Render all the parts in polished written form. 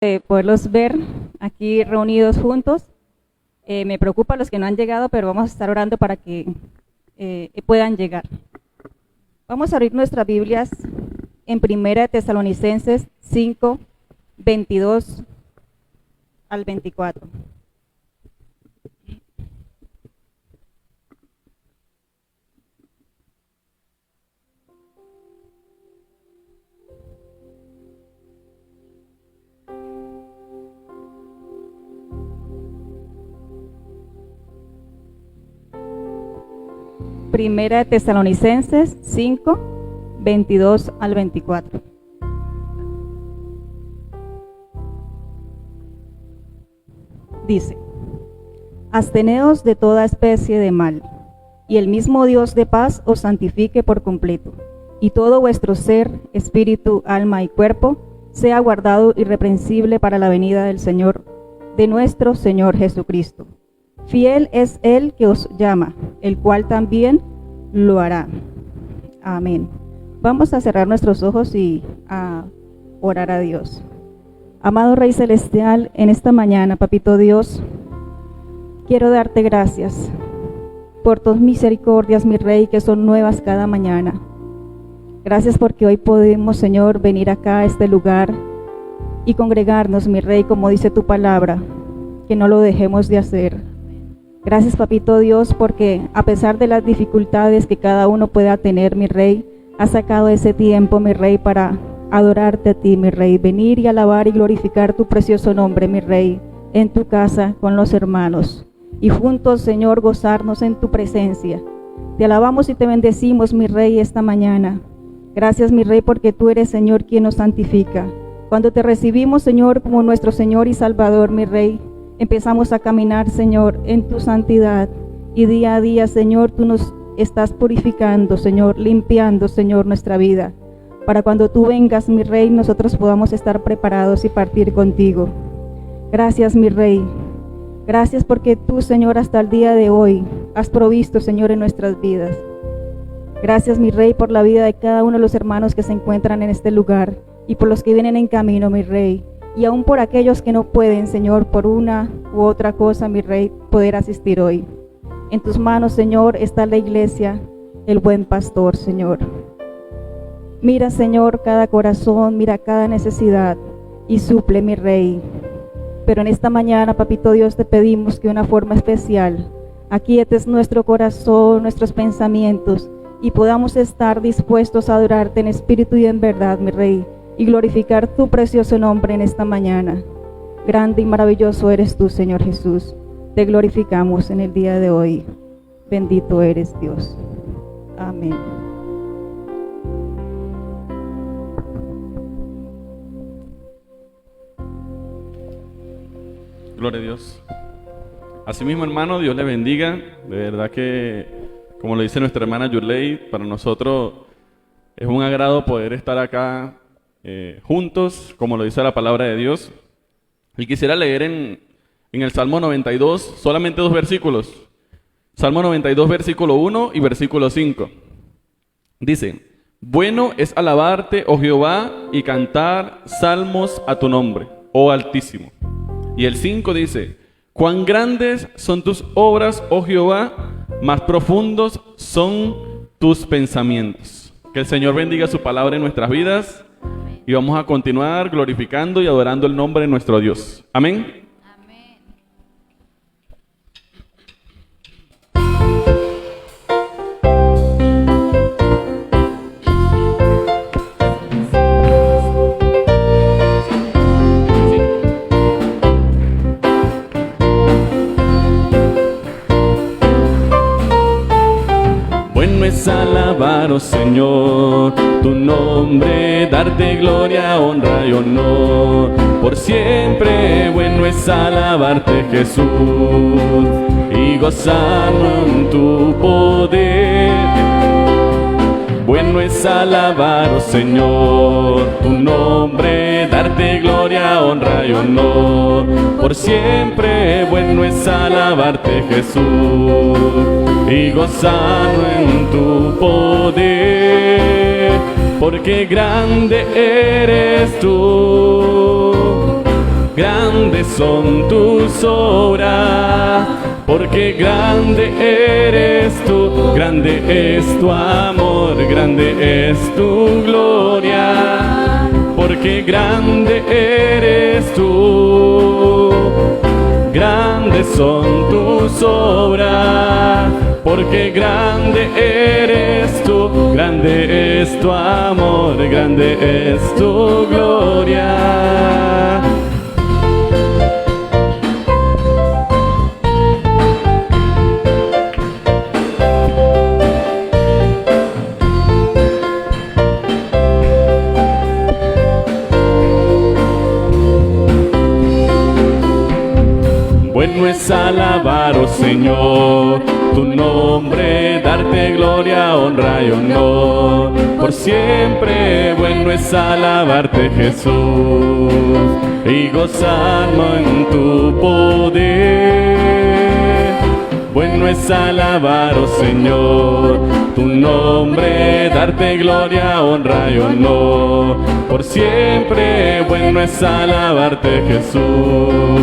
De poderlos ver aquí reunidos juntos. Me preocupa los que no han llegado, pero vamos a estar orando para que puedan llegar. Vamos a abrir nuestras Biblias en 1 Tesalonicenses 5, 22 al 24. Primera Tesalonicenses 5, 22 al 24. Dice: Absteneos de toda especie de mal, y el mismo Dios de paz os santifique por completo, y todo vuestro ser, espíritu, alma y cuerpo, sea guardado irreprensible para la venida del Señor, de nuestro Señor Jesucristo. Fiel es Él que os llama, el cual también lo hará. Amén. Vamos a cerrar nuestros ojos y a orar a Dios. Amado Rey Celestial, en esta mañana, Papito Dios, quiero darte gracias por tus misericordias, mi Rey, que son nuevas cada mañana. Gracias porque hoy podemos, Señor, venir acá a este lugar y congregarnos, mi Rey, como dice tu palabra, que no lo dejemos de hacer. Gracias, Papito Dios, porque a pesar de las dificultades que cada uno pueda tener, mi Rey, has sacado ese tiempo, mi Rey, para adorarte a ti, mi Rey, venir y alabar y glorificar tu precioso nombre, mi Rey, en tu casa con los hermanos, y juntos, Señor, gozarnos en tu presencia. Te alabamos y te bendecimos, mi Rey, esta mañana. Gracias, mi Rey, porque tú eres, Señor, quien nos santifica. Cuando te recibimos, Señor, como nuestro Señor y Salvador, mi Rey, empezamos a caminar, Señor, en tu santidad, y día a día, Señor, tú nos estás purificando, Señor, limpiando, Señor, nuestra vida, para cuando tú vengas, mi Rey, nosotros podamos estar preparados y partir contigo. Gracias, mi Rey. Gracias porque tú, Señor, hasta el día de hoy has provisto, Señor, en nuestras vidas. Gracias, mi Rey, por la vida de cada uno de los hermanos que se encuentran en este lugar y por los que vienen en camino, mi Rey. Y aún por aquellos que no pueden, Señor, por una u otra cosa, mi Rey, poder asistir hoy. En tus manos, Señor, está la iglesia, el buen pastor, Señor. Mira, Señor, cada corazón, mira cada necesidad y suple, mi Rey. Pero en esta mañana, Papito Dios, te pedimos que de una forma especial aquietes nuestro corazón, nuestros pensamientos, y podamos estar dispuestos a adorarte en espíritu y en verdad, mi Rey, y glorificar tu precioso nombre en esta mañana. Grande y maravilloso eres tú, Señor Jesús. Te glorificamos en el día de hoy. Bendito eres, Dios. Amén. Gloria a Dios. Asimismo, hermano, Dios le bendiga. De verdad que, como lo dice nuestra hermana Yurley, para nosotros es un agrado poder estar acá juntos, como lo dice la palabra de Dios. Y quisiera leer en el Salmo 92 solamente 2 versículos. Salmo 92, versículo 1 y versículo 5. Dice: Bueno es alabarte, oh Jehová, y cantar salmos a tu nombre, oh Altísimo. Y el 5 dice: Cuán grandes son tus obras, oh Jehová, más profundos son tus pensamientos. Que el Señor bendiga su palabra en nuestras vidas. Y vamos a continuar glorificando y adorando el nombre de nuestro Dios. Amén. Bueno es alabar, oh Señor, tu nombre, darte gloria, honra y honor. Por siempre bueno es alabarte, Jesús, y gozarnos en tu poder. Bueno es alabar, oh Señor, tu nombre, darte gloria, honra y honor. Por siempre bueno es alabarte, Jesús, y gozarnos en tu poder. Porque grande eres tú, grandes son tus obras, porque grande eres tú, grande es tu amor, grande es tu gloria, porque grande eres tú. Grandes son tus obras, porque grande eres tú, grande es tu amor, grande es tu gloria. Bueno es alabar, oh Señor, tu nombre, darte gloria, honra y honor. Por siempre bueno es alabarte, Jesús, y gozarnos en tu poder. Bueno es alabar, oh Señor, tu nombre, darte gloria, honra y honor. Por siempre bueno es alabarte, Jesús,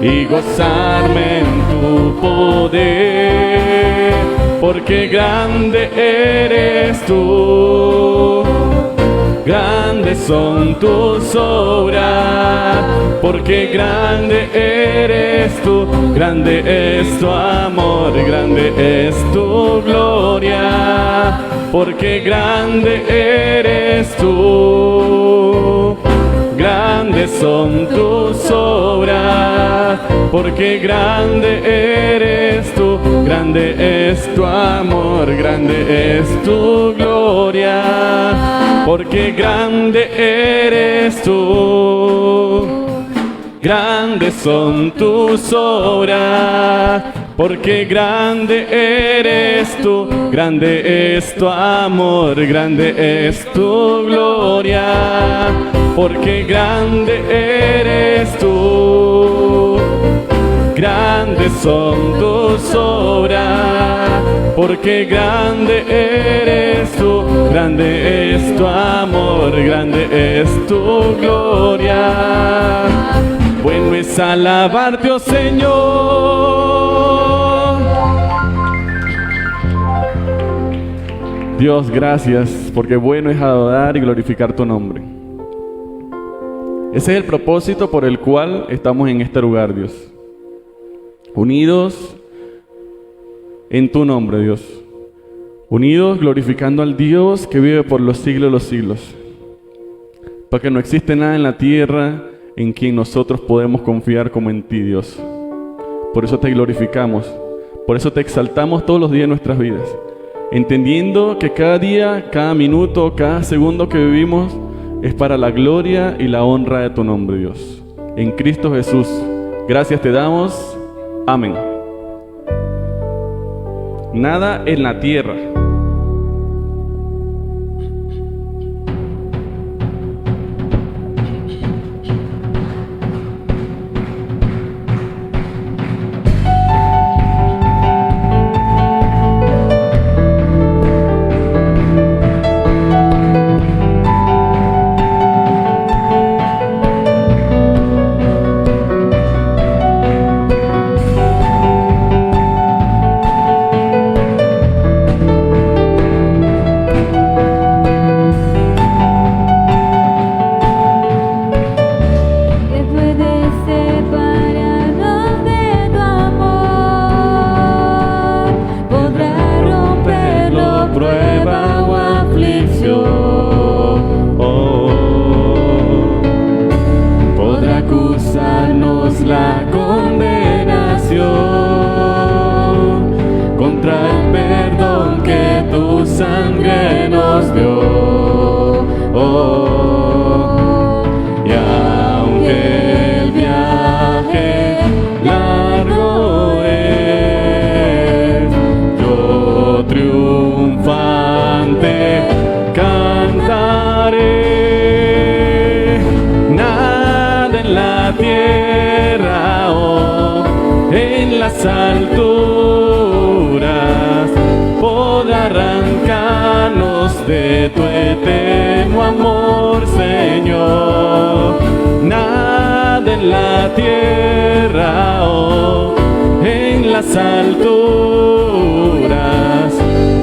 y gozarme en tu poder, porque grande eres tú. Grandes son tus obras, porque grande eres tú, grande es tu amor, grande es tu gloria, porque grande eres tú. Grandes son tus obras, porque grande eres tú, grande es tu amor, grande es tu gloria, porque grande eres tú. Grandes son tus obras, porque grande eres tú, grande es tu amor, grande es tu gloria, porque grande eres tú. Grandes son tus obras, porque grande eres tú, grande es tu amor, grande es tu gloria. Bueno es alabarte, oh Señor. Dios, gracias, porque bueno es adorar y glorificar tu nombre. Ese es el propósito por el cual estamos en este lugar, Dios. Unidos en tu nombre, Dios. Unidos glorificando al Dios que vive por los siglos de los siglos. Porque no existe nada en la tierra en quien nosotros podemos confiar como en ti, Dios. Por eso te glorificamos, por eso te exaltamos todos los días de nuestras vidas, entendiendo que cada día, cada minuto, cada segundo que vivimos es para la gloria y la honra de tu nombre, Dios. En Cristo Jesús, gracias te damos. Amén. Nada en la tierra. Alturas podrá arrancarnos de tu eterno amor, Señor. Nada nada en la tierra o en las alturas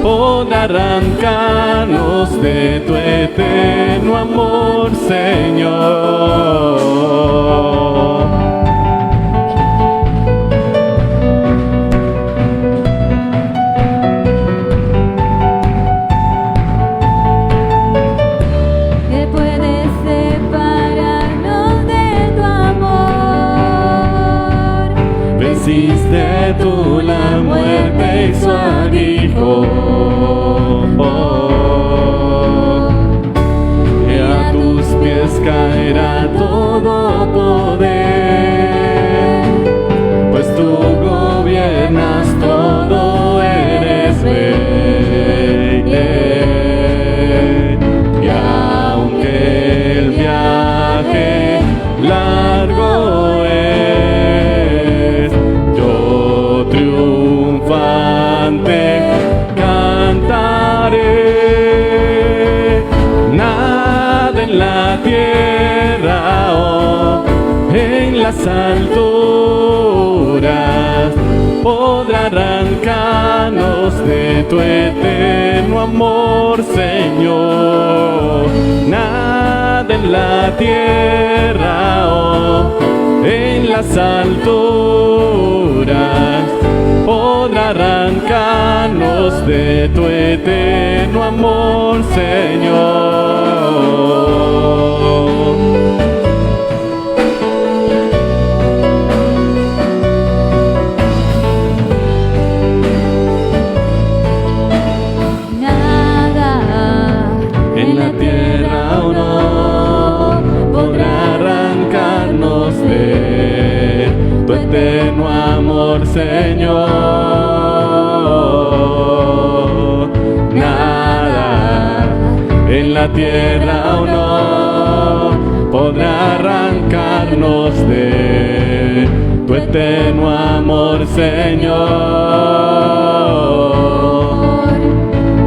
podrá arrancarnos de tu eterno amor, Señor. Venciste tú la muerte y su aguijón, y a tus pies caerá todo poder, pues tú gobiernas todo, eres rey. Y aunque el viaje largo es, triunfante cantaré. Nada en la tierra o en las alturas podrá arrancarnos de tu eterno amor, Señor. Nada en la tierra o en las alturas podrá arrancarnos de tu eterno amor, Señor. Nada En la tierra o no podrá arrancarnos de tu eterno amor, Señor. Nada en la tierra o no podrá arrancarnos de tu eterno amor, Señor.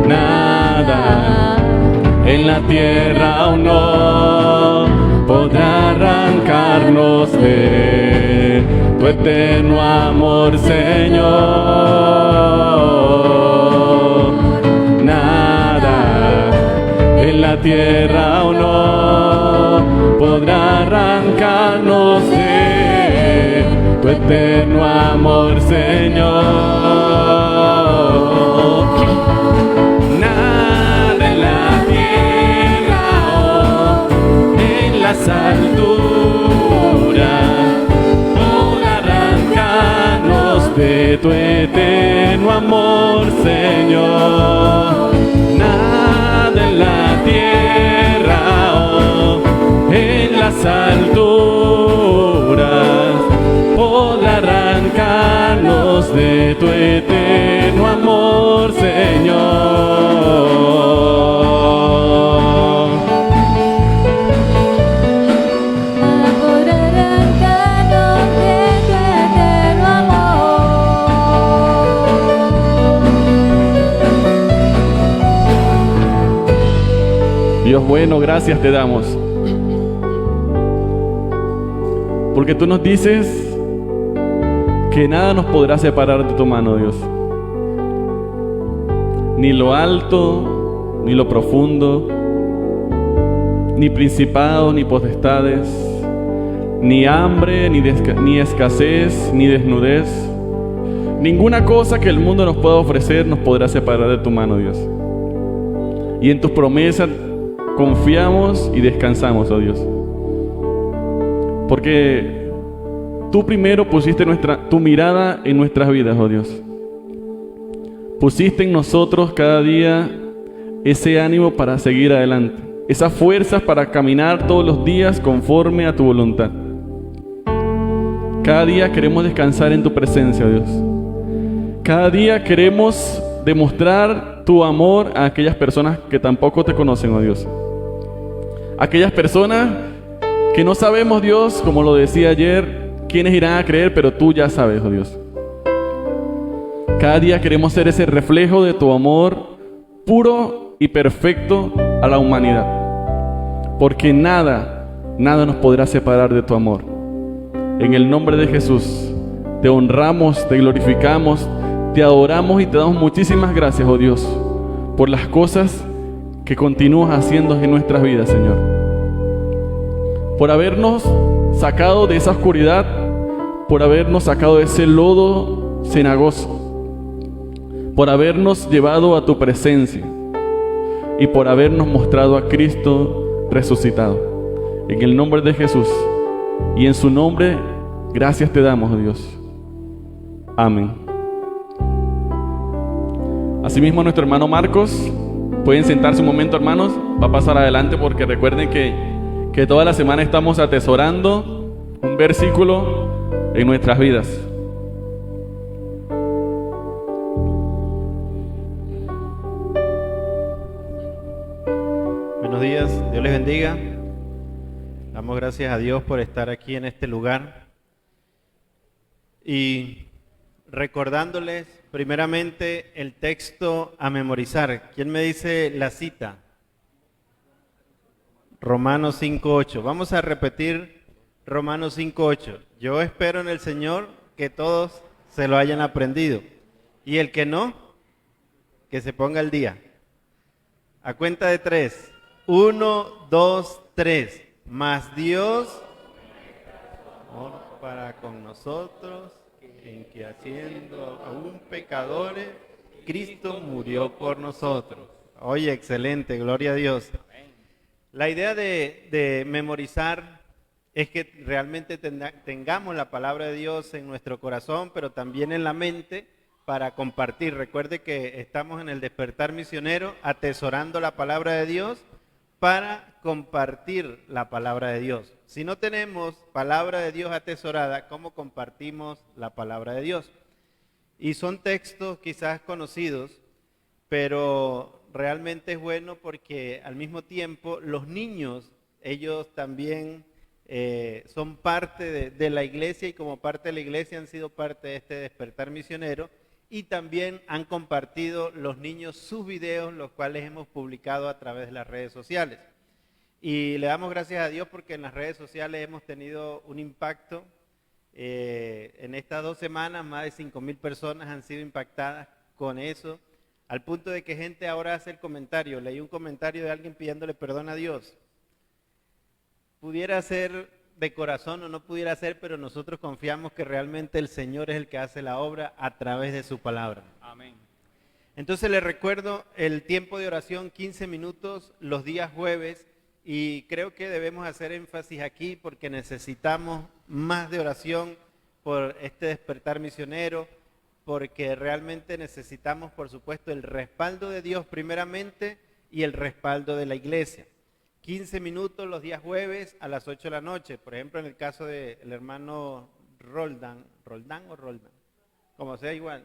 Nada en la tierra o no podrá arrancarnos de tu eterno amor, Señor. Nada en la tierra o no podrá arrancarnos de tu eterno amor, Señor. Nada en la tierra o en las alturas podrá arrancarnos de tu eterno amor, Señor. Nada en la tierra o en las alturas podrá arrancarnos de tu eterno amor, Señor. Dios bueno, gracias te damos, porque tú nos dices que nada nos podrá separar de tu mano, Dios. Ni lo alto, ni lo profundo, ni principados, ni potestades, ni hambre, ni escasez, ni desnudez. Ninguna cosa que el mundo nos pueda ofrecer nos podrá separar de tu mano, Dios. Y en tus promesas confiamos y descansamos, oh Dios. Porque tú primero pusiste tu mirada en nuestras vidas, oh Dios. Pusiste en nosotros cada día ese ánimo para seguir adelante, esas fuerzas para caminar todos los días conforme a tu voluntad. Cada día queremos descansar en tu presencia, oh Dios. Cada día queremos demostrar tu amor a aquellas personas que tampoco te conocen, oh Dios. Aquellas personas que no sabemos, Dios, como lo decía ayer, quiénes irán a creer, pero tú ya sabes, oh Dios. Cada día queremos ser ese reflejo de tu amor puro y perfecto a la humanidad. Porque nada nos podrá separar de tu amor. En el nombre de Jesús, te honramos, te glorificamos, te adoramos y te damos muchísimas gracias, oh Dios, por las cosas que continúas haciendo en nuestras vidas, Señor. Por habernos sacado de esa oscuridad, por habernos sacado de ese lodo cenagoso, por habernos llevado a tu presencia y por habernos mostrado a Cristo resucitado. En el nombre de Jesús y en su nombre, gracias te damos, Dios. Amén. Asimismo, nuestro hermano Marcos, pueden sentarse un momento, hermanos. Va a pasar adelante porque recuerden que toda la semana estamos atesorando un versículo en nuestras vidas. Buenos días, Dios les bendiga. Damos gracias a Dios por estar aquí en este lugar y recordándoles primeramente el texto a memorizar. ¿Quién me dice la cita? Romanos 5:8. Vamos a repetir Romanos 5:8. Yo espero en el Señor que todos se lo hayan aprendido y el que no, que se ponga al día. A cuenta de 3. 1, 2, 3. Mas Dios para con nosotros, en que haciendo aún pecadores, Cristo murió por nosotros. Oye, excelente, gloria a Dios. La idea de memorizar es que realmente tengamos la palabra de Dios en nuestro corazón, pero también en la mente para compartir. Recuerde que estamos en el despertar misionero, atesorando la palabra de Dios para compartir la palabra de Dios. Si no tenemos palabra de Dios atesorada, ¿cómo compartimos la palabra de Dios? Y son textos quizás conocidos, pero realmente es bueno porque al mismo tiempo los niños, ellos también son parte de la iglesia y como parte de la iglesia han sido parte de este despertar misionero y también han compartido los niños sus videos, los cuales hemos publicado a través de las redes sociales. Y le damos gracias a Dios porque en las redes sociales hemos tenido un impacto. En estas 2 semanas más de 5,000 personas han sido impactadas con eso, al punto de que gente ahora hace el comentario. Leí un comentario de alguien pidiéndole perdón a Dios. Pudiera ser de corazón o no pudiera ser, pero nosotros confiamos que realmente el Señor es el que hace la obra a través de su palabra. Amén. Entonces les recuerdo el tiempo de oración, 15 minutos los días jueves, y creo que debemos hacer énfasis aquí porque necesitamos más de oración por este despertar misionero, porque realmente necesitamos, por supuesto, el respaldo de Dios primeramente y el respaldo de la iglesia. 15 minutos los días jueves a las 8 de la noche. Por ejemplo, en el caso del hermano Roldán, como sea igual.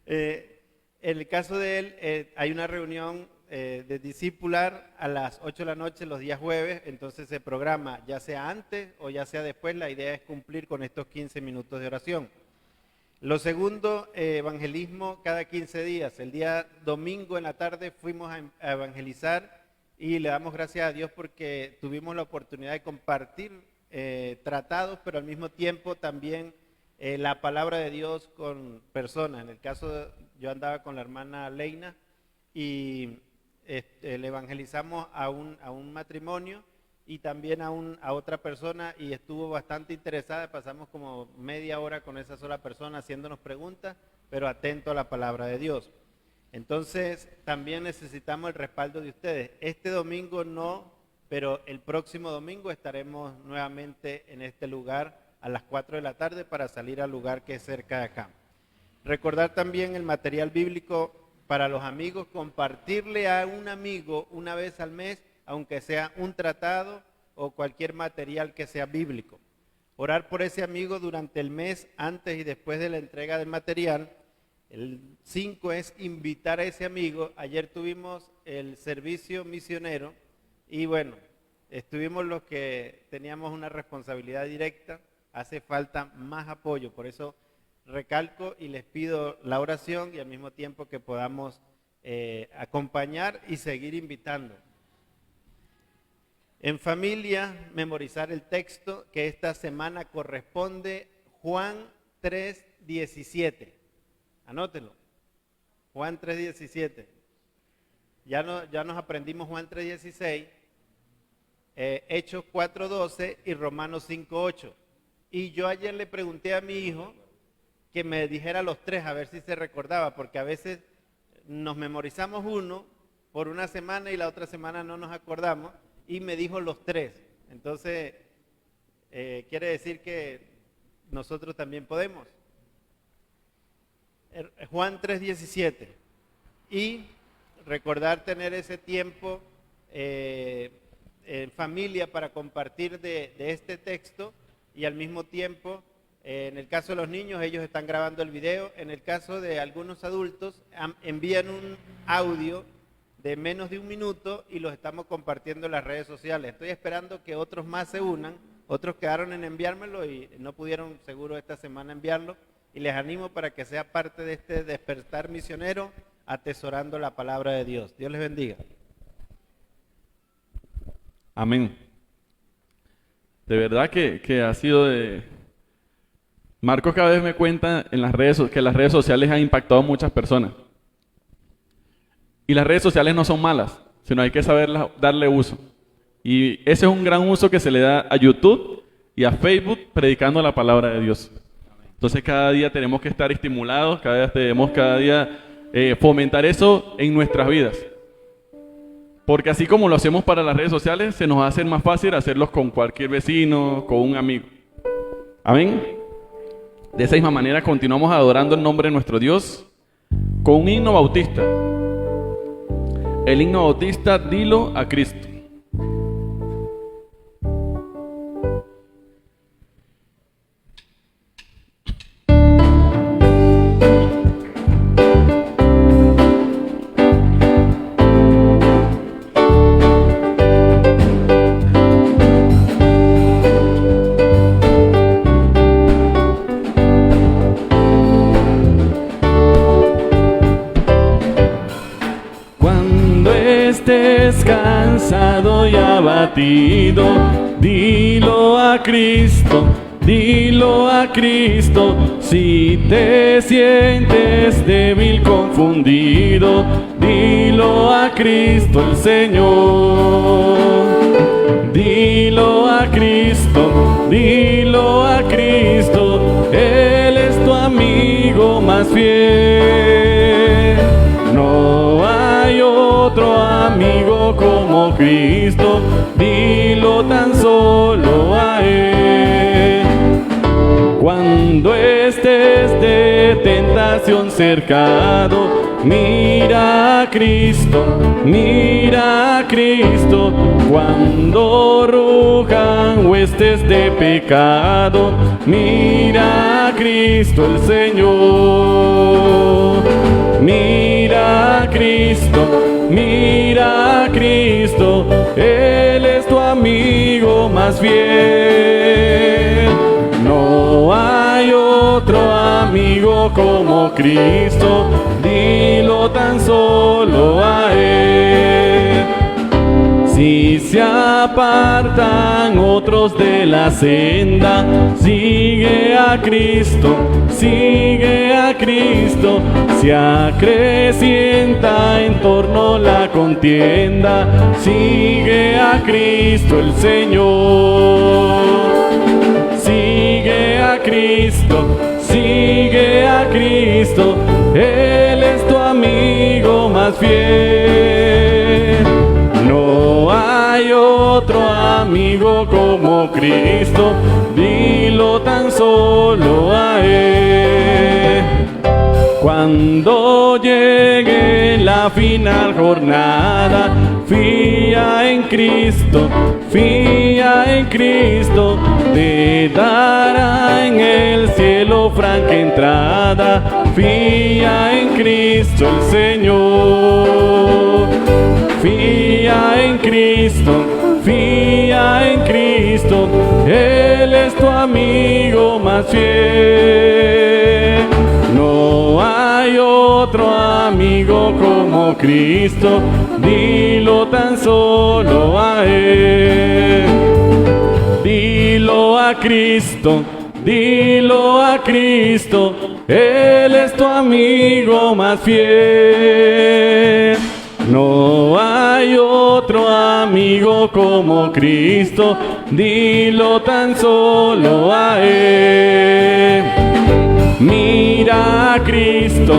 En el caso de él, hay una reunión de discipular a las 8 de la noche los días jueves, entonces se programa ya sea antes o ya sea después. La idea es cumplir con estos 15 minutos de oración. Lo segundo, evangelismo cada 15 días. El día domingo en la tarde fuimos a evangelizar y le damos gracias a Dios porque tuvimos la oportunidad de compartir tratados, pero al mismo tiempo también la palabra de Dios con personas. En el caso, yo andaba con la hermana Leina y le evangelizamos a un matrimonio y también a otra persona y estuvo bastante interesada. Pasamos como media hora con esa sola persona haciéndonos preguntas, pero atento a la palabra de Dios. Entonces, también necesitamos el respaldo de ustedes. Este domingo no, pero el próximo domingo estaremos nuevamente en este lugar a las 4 de la tarde para salir al lugar que es cerca de acá. Recordar también el material bíblico para los amigos, compartirle a un amigo una vez al mes, aunque sea un tratado o cualquier material que sea bíblico. Orar por ese amigo durante el mes, antes y después de la entrega del material. El 5 es invitar a ese amigo. Ayer tuvimos el servicio misionero y bueno, estuvimos los que teníamos una responsabilidad directa. Hace falta más apoyo, por eso recalco y les pido la oración y al mismo tiempo que podamos acompañar y seguir invitando. En familia, memorizar el texto que esta semana corresponde Juan 3:17. Anótenlo. Juan 3:17. Ya nos aprendimos Juan 3:16, Hechos 4:12 y Romanos 5:8. Y yo ayer le pregunté a mi hijo que me dijera los tres, a ver si se recordaba, porque a veces nos memorizamos uno por una semana y la otra semana no nos acordamos, y me dijo los tres. Entonces, quiere decir que nosotros también podemos. Juan 3:17. Y recordar tener ese tiempo en familia para compartir de este texto, y al mismo tiempo, en el caso de los niños, ellos están grabando el video. En el caso de algunos adultos, envían un audio de menos de 1 minuto y los estamos compartiendo en las redes sociales. Estoy esperando que otros más se unan. Otros quedaron en enviármelo y no pudieron seguro esta semana enviarlo. Y les animo para que sea parte de este despertar misionero, atesorando la palabra de Dios. Dios les bendiga. Amén. De verdad que ha sido de... Marcos cada vez me cuenta en las redes, que las redes sociales han impactado a muchas personas. Y las redes sociales no son malas, sino hay que saber darle uso. Y ese es un gran uso que se le da a YouTube y a Facebook predicando la palabra de Dios. Entonces cada día tenemos que estar estimulados, cada día fomentar eso en nuestras vidas. Porque así como lo hacemos para las redes sociales, se nos hace más fácil hacerlos con cualquier vecino, con un amigo. Amén. De esa misma manera continuamos adorando el nombre de nuestro Dios con un himno bautista. El himno bautista, dilo a Cristo. Cansado y abatido, dilo a Cristo, dilo a Cristo. Si te sientes débil, confundido, dilo a Cristo el Señor. Dilo a Cristo, dilo a Cristo, Él es tu amigo más fiel. No hay otro amigo como Cristo, dilo tan solo a Él. Cuando estés de tentación cercado, mira a Cristo, mira a Cristo. Cuando rujan huestes de pecado, mira a Cristo el Señor. Mira a Cristo, mira a Cristo, Él es tu amigo más fiel. No hay otro amigo como Cristo, dilo tan solo a Él. Si se apartan otros de la senda, sigue a Cristo, sigue a Cristo. Se acrecienta en torno la contienda, sigue a Cristo el Señor. Sigue a Cristo, sigue a Cristo, Él es tu amigo más fiel. No hay otro amigo como Cristo, dilo tan solo a Él. Cuando llegue la final jornada, fía en Cristo, fía en Cristo, te dará en el cielo franca entrada, fía en Cristo el Señor. Fía en Cristo, fía en Cristo, Él es tu amigo más fiel. No hay otro amigo amigo como Cristo, dilo tan solo a Él. Dilo a Cristo, dilo a Cristo, Él es tu amigo más fiel. No hay otro amigo como Cristo, dilo tan solo a Él. Mira a Cristo,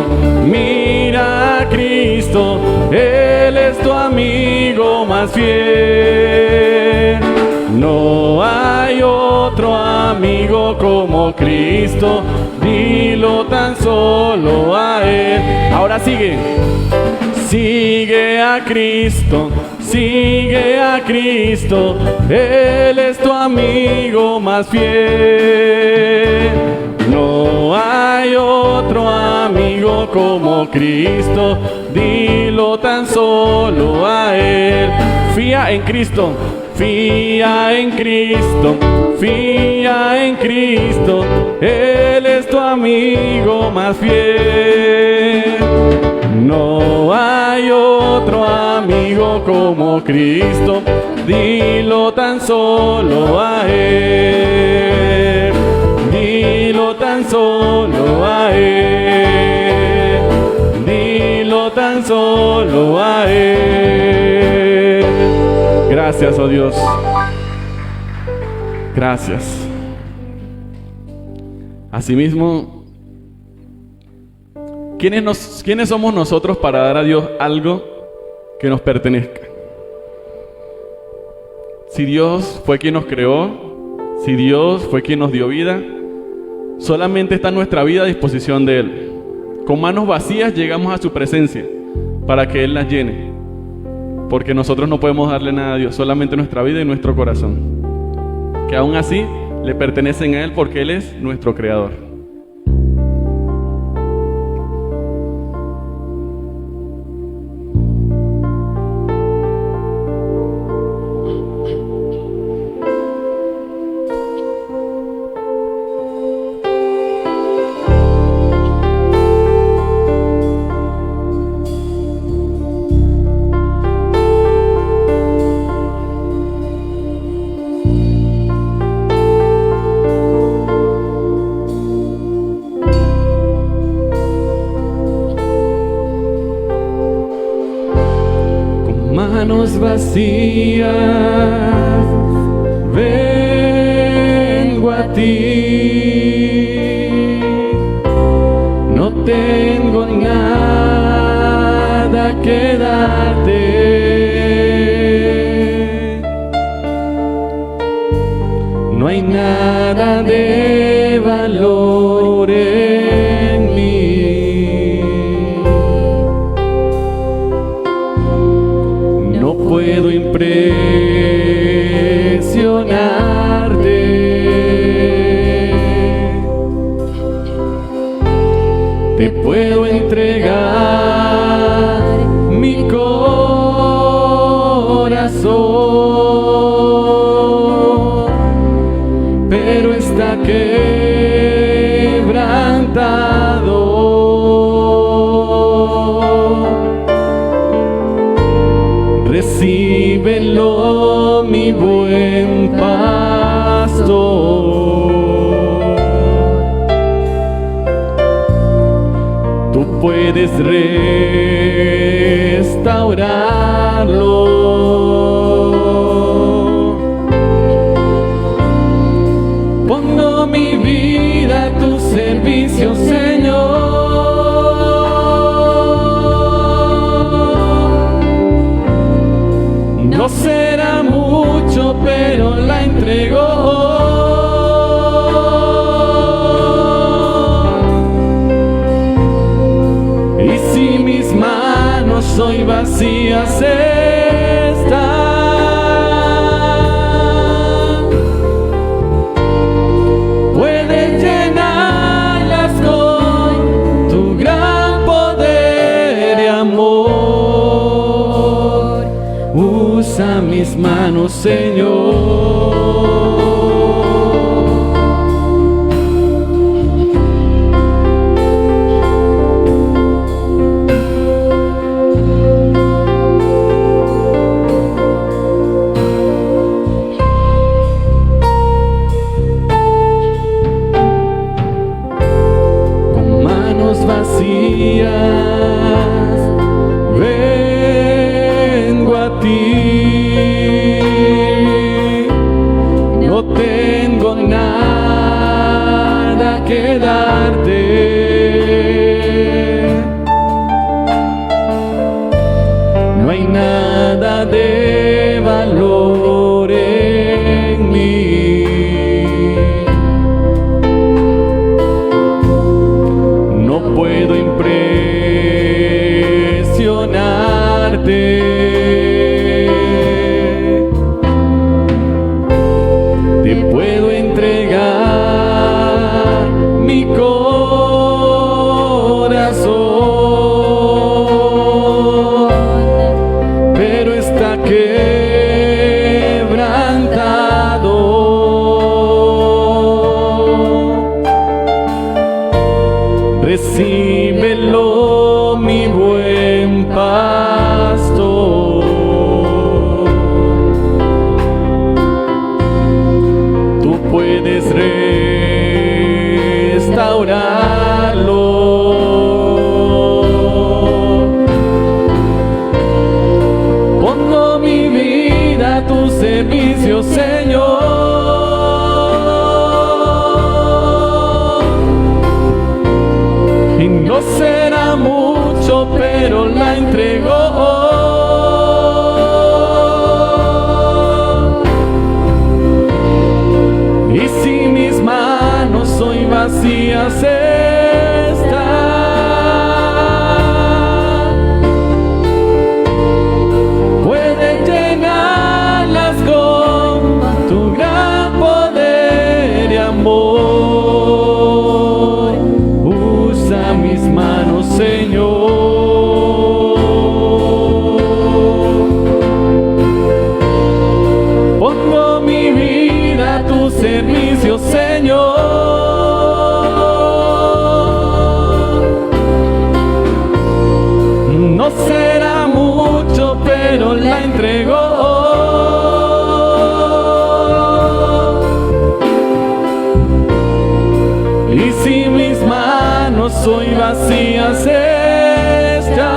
mira a Cristo, Él es tu amigo más fiel. No hay otro amigo como Cristo, dilo tan solo a Él. Ahora sigue. Sigue a Cristo, sigue a Cristo, Él es tu amigo más fiel. No hay otro amigo como Cristo, dilo tan solo a Él. Fía en Cristo, fía en Cristo, fía en Cristo, Él es tu amigo más fiel. No hay otro amigo como Cristo, dilo tan solo a Él. Dilo tan solo a Él. Dilo tan solo a Él. Gracias, oh Dios. Gracias. Asimismo, ¿quiénes somos nosotros para dar a Dios algo que nos pertenezca? Si Dios fue quien nos creó, si Dios fue quien nos dio vida, solamente está nuestra vida a disposición de Él. Con manos vacías llegamos a su presencia para que Él las llene, porque nosotros no podemos darle nada a Dios, solamente nuestra vida y nuestro corazón, que aún así le pertenecen a Él porque Él es nuestro creador. Manos vacías, vengo a ti. No tengo nada que darte. No hay nada de valor en mí. No puedo impresionarte. Te puedo entregar mi corazón, pero está quebrantado. Recíbelo, mi buen pastor. Tú puedes restaurarlo. Pongo mi vida a tu servicio, Señor. No será mucho, pero la entrego hoy. Y si mis manos hoy vacías están, puedes llenarlas con tu gran poder y amor. Usa mis manos, Señor. nada que darte, no hay nada de valor en mí, no puedo impresionarte. Te puedo entregar mi corazón, pero está quebrantado. Recíbelo, mi buen pastor. Tú puedes restaurarlo. Pongo mi vida a tu servicio, Señor. Y no será mucho, pero la entrego hoy. Y si mis manos hoy vacías están, puedes llenarlas con tu gran poder y amor. Usa mis manos, Señor. Pongo mi vida a tu servicio, Señor. No será mucho, pero la entrego hoy. Y si mis manos hoy vacías están,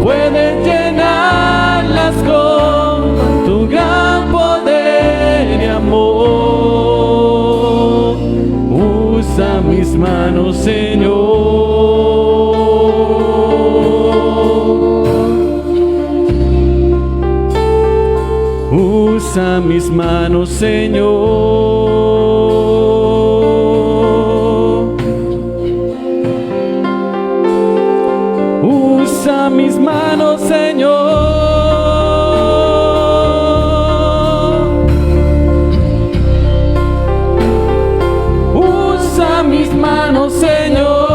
puedes llenarlas con tu gran poder y amor. Usa mis manos, Señor. Usa mis manos, Señor. Usa mis manos, Señor. Usa mis manos, Señor.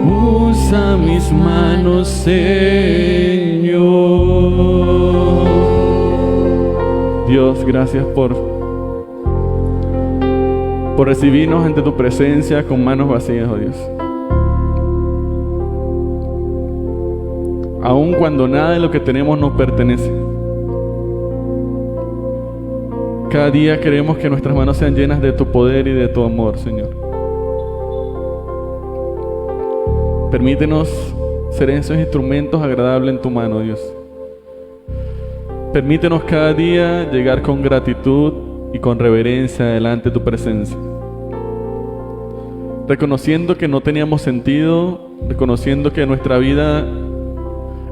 Usa mis manos, Señor. Dios, gracias por recibirnos ante tu presencia con manos vacías, oh Dios. Aun cuando nada de lo que tenemos nos pertenece, cada día queremos que nuestras manos sean llenas de tu poder y de tu amor, Señor. Permítenos ser esos instrumentos agradables en tu mano, Dios. Permítenos cada día llegar con gratitud y con reverencia delante de tu presencia, reconociendo que no teníamos sentido, reconociendo que nuestra vida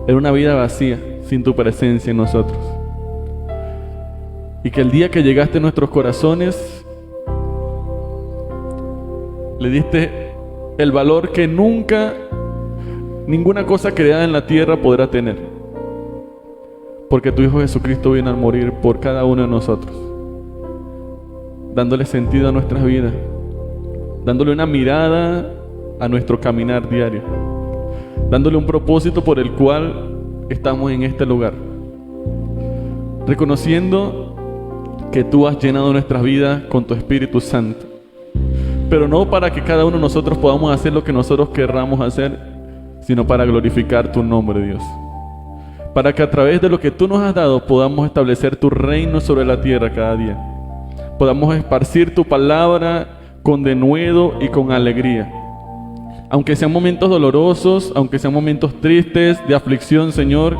era una vida vacía sin tu presencia en nosotros, y que el día que llegaste a nuestros corazones le diste el valor que nunca ninguna cosa creada en la tierra podrá tener, porque tu Hijo Jesucristo vino a morir por cada uno de nosotros, dándole sentido a nuestras vidas, dándole una mirada a nuestro caminar diario, dándole un propósito por el cual estamos en este lugar, reconociendo que tú has llenado nuestras vidas con tu Espíritu Santo, pero no para que cada uno de nosotros podamos hacer lo que nosotros querramos hacer, sino para glorificar tu nombre, Dios, para que a través de lo que tú nos has dado podamos establecer tu reino sobre la tierra cada día, podamos esparcir tu palabra con denuedo y con alegría, Aunque sean momentos dolorosos, aunque sean momentos tristes, de aflicción, Señor,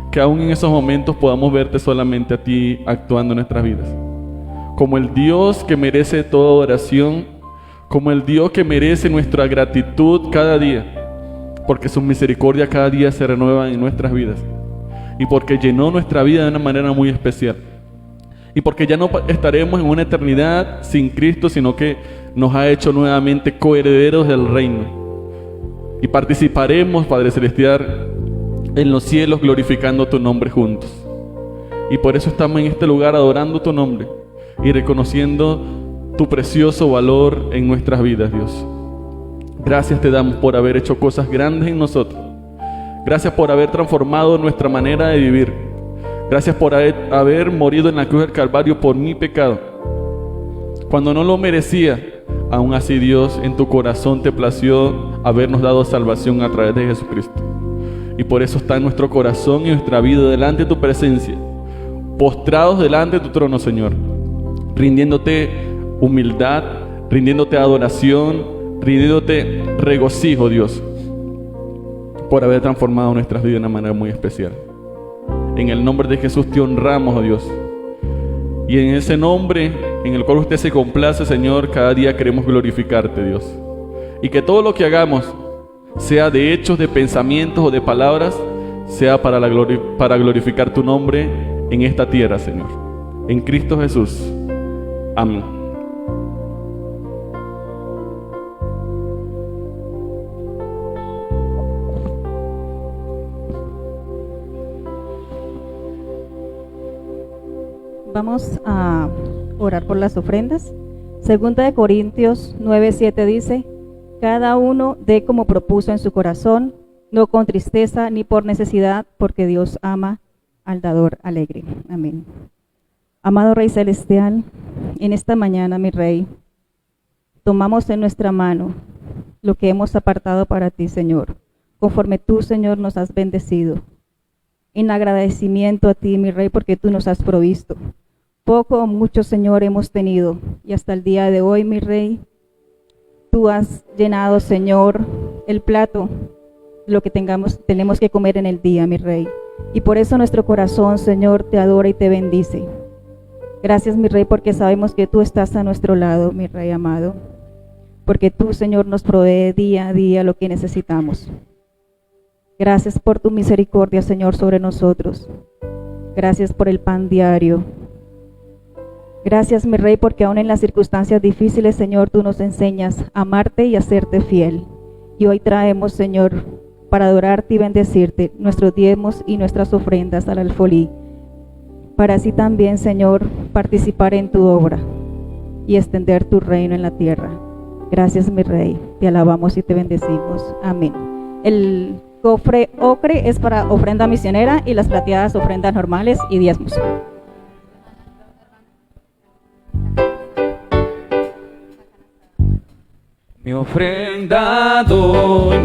que aún en esos momentos podamos verte solamente a ti actuando en nuestras vidas. Como el Dios que merece toda oración, como el Dios que merece nuestra gratitud cada día, porque su misericordia cada día se renueva en nuestras vidas, y porque llenó nuestra vida de una manera muy especial, y porque ya no estaremos en una eternidad sin Cristo, sino que nos ha hecho nuevamente coherederos del reino, y participaremos, Padre Celestial, en los cielos glorificando tu nombre juntos. Y por eso estamos en este lugar adorando tu nombre y reconociendo tu precioso valor en nuestras vidas, Dios. Gracias te damos por haber hecho cosas grandes en nosotros. Gracias por haber transformado nuestra manera de vivir. Gracias por haber morido en la cruz del Calvario por mi pecado. Cuando no lo merecía, aún así, Dios, en tu corazón te plació habernos dado salvación a través de Jesucristo. Y por eso está en nuestro corazón y nuestra vida delante de tu presencia, postrados delante de tu trono, Señor, rindiéndote humildad, rindiéndote adoración, rindiéndote regocijo, Dios, por haber transformado nuestras vidas de una manera muy especial. En el nombre de Jesús te honramos, oh Dios. Y en ese nombre en el cual usted se complace, Señor, cada día queremos glorificarte, Dios. Y que todo lo que hagamos, sea de hechos, de pensamientos o de palabras, sea para glorificar tu nombre en esta tierra, Señor. En Cristo Jesús. Amén. Vamos a orar por las ofrendas. Segunda de Corintios 9:7 dice: cada uno dé como propuso en su corazón, no con tristeza ni por necesidad, porque Dios ama al dador alegre. Amén. Amado Rey Celestial, en esta mañana, mi Rey, tomamos en nuestra mano lo que hemos apartado para ti, Señor, conforme tú, Señor, nos has bendecido. En agradecimiento a ti, mi Rey, porque tú nos has provisto. Poco o mucho, Señor, hemos tenido, y hasta el día de hoy, mi Rey, tú has llenado, Señor, el plato, lo que tenemos que comer en el día, mi Rey. Y por eso nuestro corazón, Señor, te adora y te bendice. Gracias, mi Rey, porque sabemos que tú estás a nuestro lado, mi Rey amado. Porque tú, Señor, nos provee día a día lo que necesitamos. Gracias por tu misericordia, Señor, sobre nosotros. Gracias por el pan diario. Gracias, mi Rey, porque aún en las circunstancias difíciles, Señor, tú nos enseñas a amarte y a serte fiel. Y hoy traemos, Señor, para adorarte y bendecirte, nuestros diezmos y nuestras ofrendas al alfolí, para así también, Señor, participar en tu obra y extender tu reino en la tierra. Gracias, mi Rey, te alabamos y te bendecimos. Amén. El cofre ocre es para ofrenda misionera y las plateadas ofrendas normales y diezmos. Mi ofrenda doy,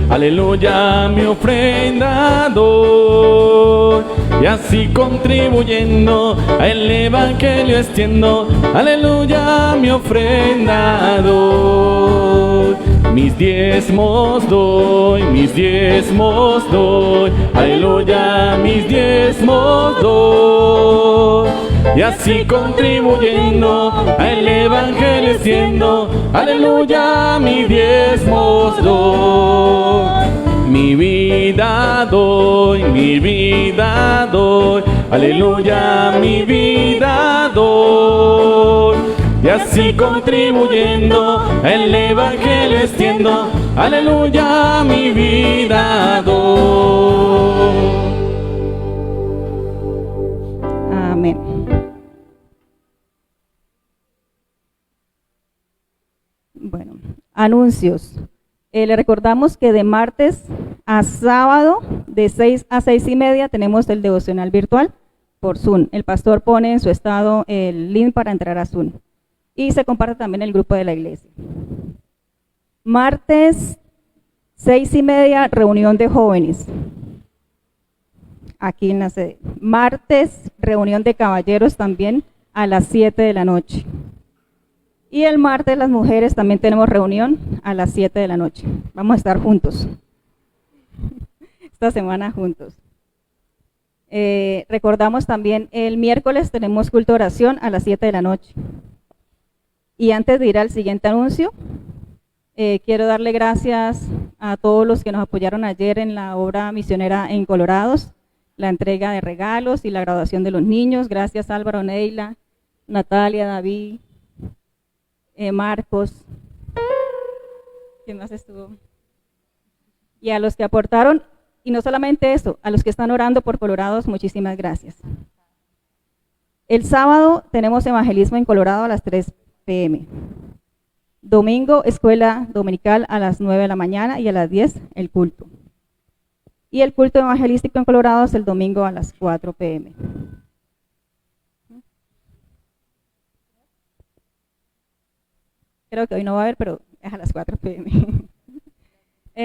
aleluya, mi ofrenda doy. Y así contribuyendo a el evangelio extiendo, aleluya, mi ofrenda doy. Mis diezmos doy, aleluya, mis diezmos doy. Y así contribuyendo al evangelio extiendo, aleluya, mi diezmos doy. Mi vida doy, aleluya, mi vida doy. Y así contribuyendo al evangelio extiendo, aleluya, mi vida doy. Amén. Bueno, anuncios. Le recordamos que de martes a sábado, de 6 a 6:30, tenemos el devocional virtual por Zoom. El pastor pone en su estado el link para entrar a Zoom. Y se comparte también el grupo de la iglesia. Martes, 6:30, reunión de jóvenes. Aquí en la sede. Martes, reunión de caballeros también a las 7 de la noche. Y el martes las mujeres también tenemos reunión a las 7 de la noche. Vamos a estar juntos. Esta semana juntos. Recordamos también el miércoles tenemos culto de oración a las 7 de la noche. Y antes de ir al siguiente anuncio, quiero darle gracias a todos los que nos apoyaron ayer en la obra misionera en Colorados, la entrega de regalos y la graduación de los niños. Gracias Álvaro, Neila, Natalia, David, Marcos. ¿Quién más estuvo? Y a los que aportaron, y no solamente eso, a los que están orando por Colorados, muchísimas gracias. El sábado tenemos evangelismo en Colorado a las 3 p.m. Domingo, escuela dominical a las 9 de la mañana y a las 10 el culto. Y el culto evangelístico en Colorado es el domingo a las 4 p.m. Creo que hoy no va a haber, pero es a las 4 p.m.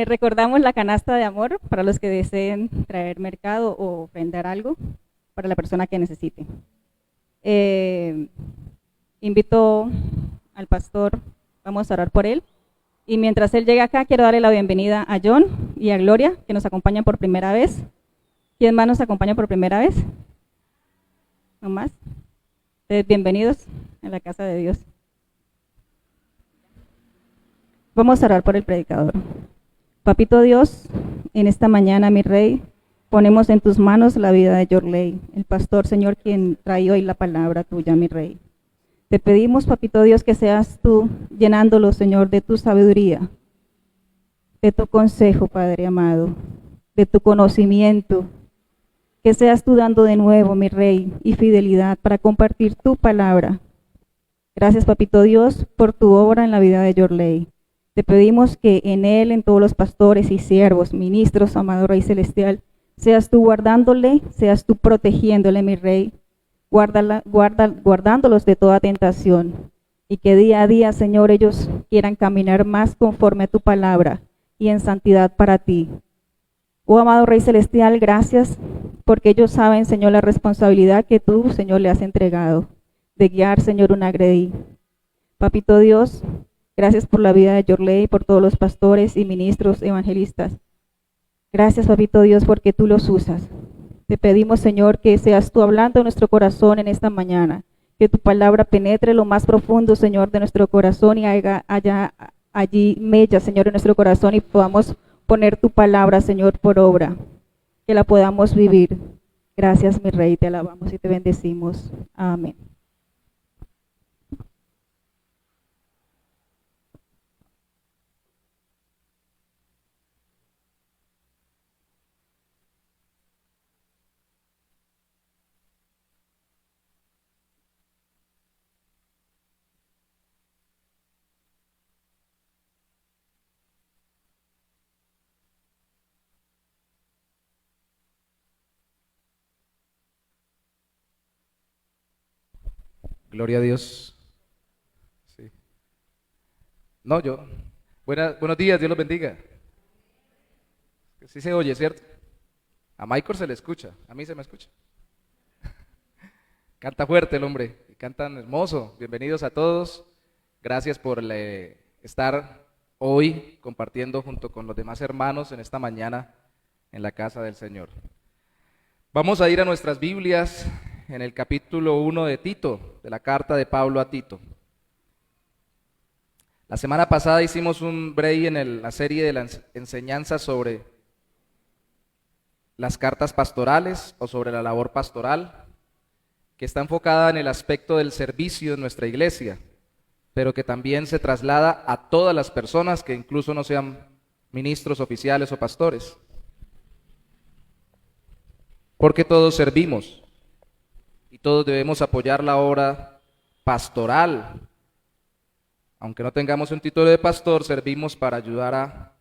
Recordamos la canasta de amor para los que deseen traer mercado o ofrendar algo para la persona que necesite. Invito al pastor, vamos a orar por él. Y mientras él llega acá, quiero darle la bienvenida a John y a Gloria, que nos acompañan por primera vez. ¿Quién más nos acompaña por primera vez? ¿No más? Ustedes bienvenidos a la casa de Dios. Vamos a orar por el predicador. Papito Dios, en esta mañana, mi Rey, ponemos en tus manos la vida de Yorley, el pastor, Señor, quien trae hoy la palabra tuya, mi Rey. Te pedimos, Papito Dios, que seas tú llenándolo, Señor, de tu sabiduría, de tu consejo, Padre amado, de tu conocimiento, que seas tú dando de nuevo, mi Rey, y fidelidad para compartir tu palabra. Gracias, Papito Dios, por tu obra en la vida de Yorley. Te pedimos que en él, en todos los pastores y siervos, ministros, amado Rey Celestial, seas tú guardándole, seas tú protegiéndole, mi Rey, guardándolos de toda tentación, y que día a día, Señor, ellos quieran caminar más conforme a tu palabra y en santidad para ti. Oh, amado Rey Celestial, gracias, porque ellos saben, Señor, la responsabilidad que tú, Señor, le has entregado, de guiar, Señor, una grey. Papito Dios, gracias por la vida de Yorley, por todos los pastores y ministros evangelistas. Gracias, Papito Dios, porque tú los usas. Te pedimos, Señor, que seas tú hablando en nuestro corazón en esta mañana, que tu palabra penetre lo más profundo, Señor, de nuestro corazón y haya allí mella, Señor, en nuestro corazón y podamos poner tu palabra, Señor, por obra, que la podamos vivir. Gracias, mi Rey, te alabamos y te bendecimos. Amén. Gloria a Dios. Sí. No, yo. Buenos días, Dios los bendiga. Sí se oye, ¿cierto? A Michael se le escucha, a mí se me escucha. Canta fuerte el hombre, y cantan hermoso. Bienvenidos a todos. Gracias por estar hoy compartiendo junto con los demás hermanos en esta mañana en la casa del Señor. Vamos a ir a nuestras Biblias en el capítulo 1 de Tito, de la carta de Pablo a Tito. La semana pasada hicimos un break en la serie de la enseñanza sobre las cartas pastorales o sobre la labor pastoral, que está enfocada en el aspecto del servicio en nuestra iglesia, pero que también se traslada a todas las personas que incluso no sean ministros oficiales o pastores. Porque todos servimos. Y todos debemos apoyar la obra pastoral. Aunque no tengamos un título de pastor, servimos para ayudar a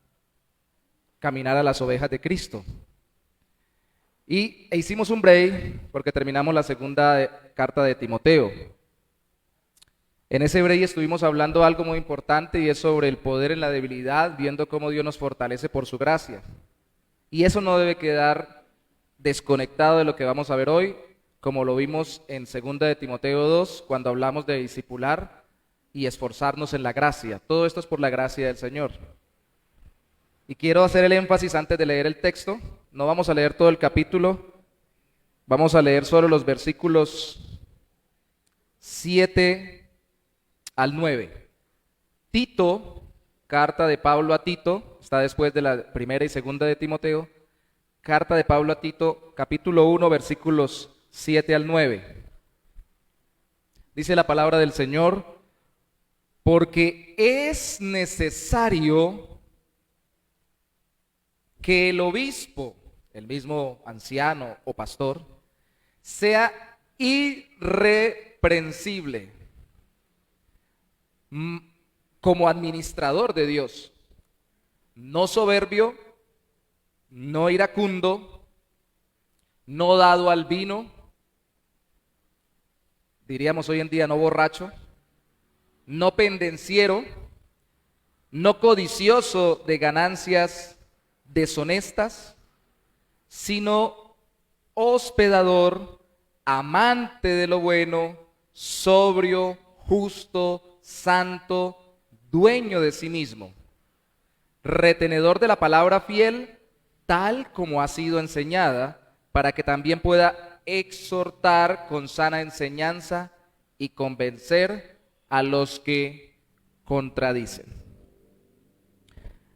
caminar a las ovejas de Cristo. Y hicimos un break porque terminamos la segunda carta de Timoteo. En ese break estuvimos hablando algo muy importante y es sobre el poder en la debilidad, viendo cómo Dios nos fortalece por su gracia. Y eso no debe quedar desconectado de lo que vamos a ver hoy, como lo vimos en 2 de Timoteo 2, cuando hablamos de discipular, y esforzarnos en la gracia. Todo esto es por la gracia del Señor. Y quiero hacer el énfasis antes de leer el texto. No vamos a leer todo el capítulo, vamos a leer solo los versículos 7 al 9. Tito, carta de Pablo a Tito, está después de la primera y segunda de Timoteo. Carta de Pablo a Tito, capítulo 1, versículos 7 al 9. Dice la palabra del Señor: porque es necesario que el obispo, el mismo anciano o pastor, sea irreprensible como administrador de Dios, no soberbio, no iracundo, no dado al vino, diríamos hoy en día no borracho, no pendenciero, no codicioso de ganancias deshonestas, sino hospedador, amante de lo bueno, sobrio, justo, santo, dueño de sí mismo, retenedor de la palabra fiel, tal como ha sido enseñada, para que también pueda exhortar con sana enseñanza y convencer a los que contradicen.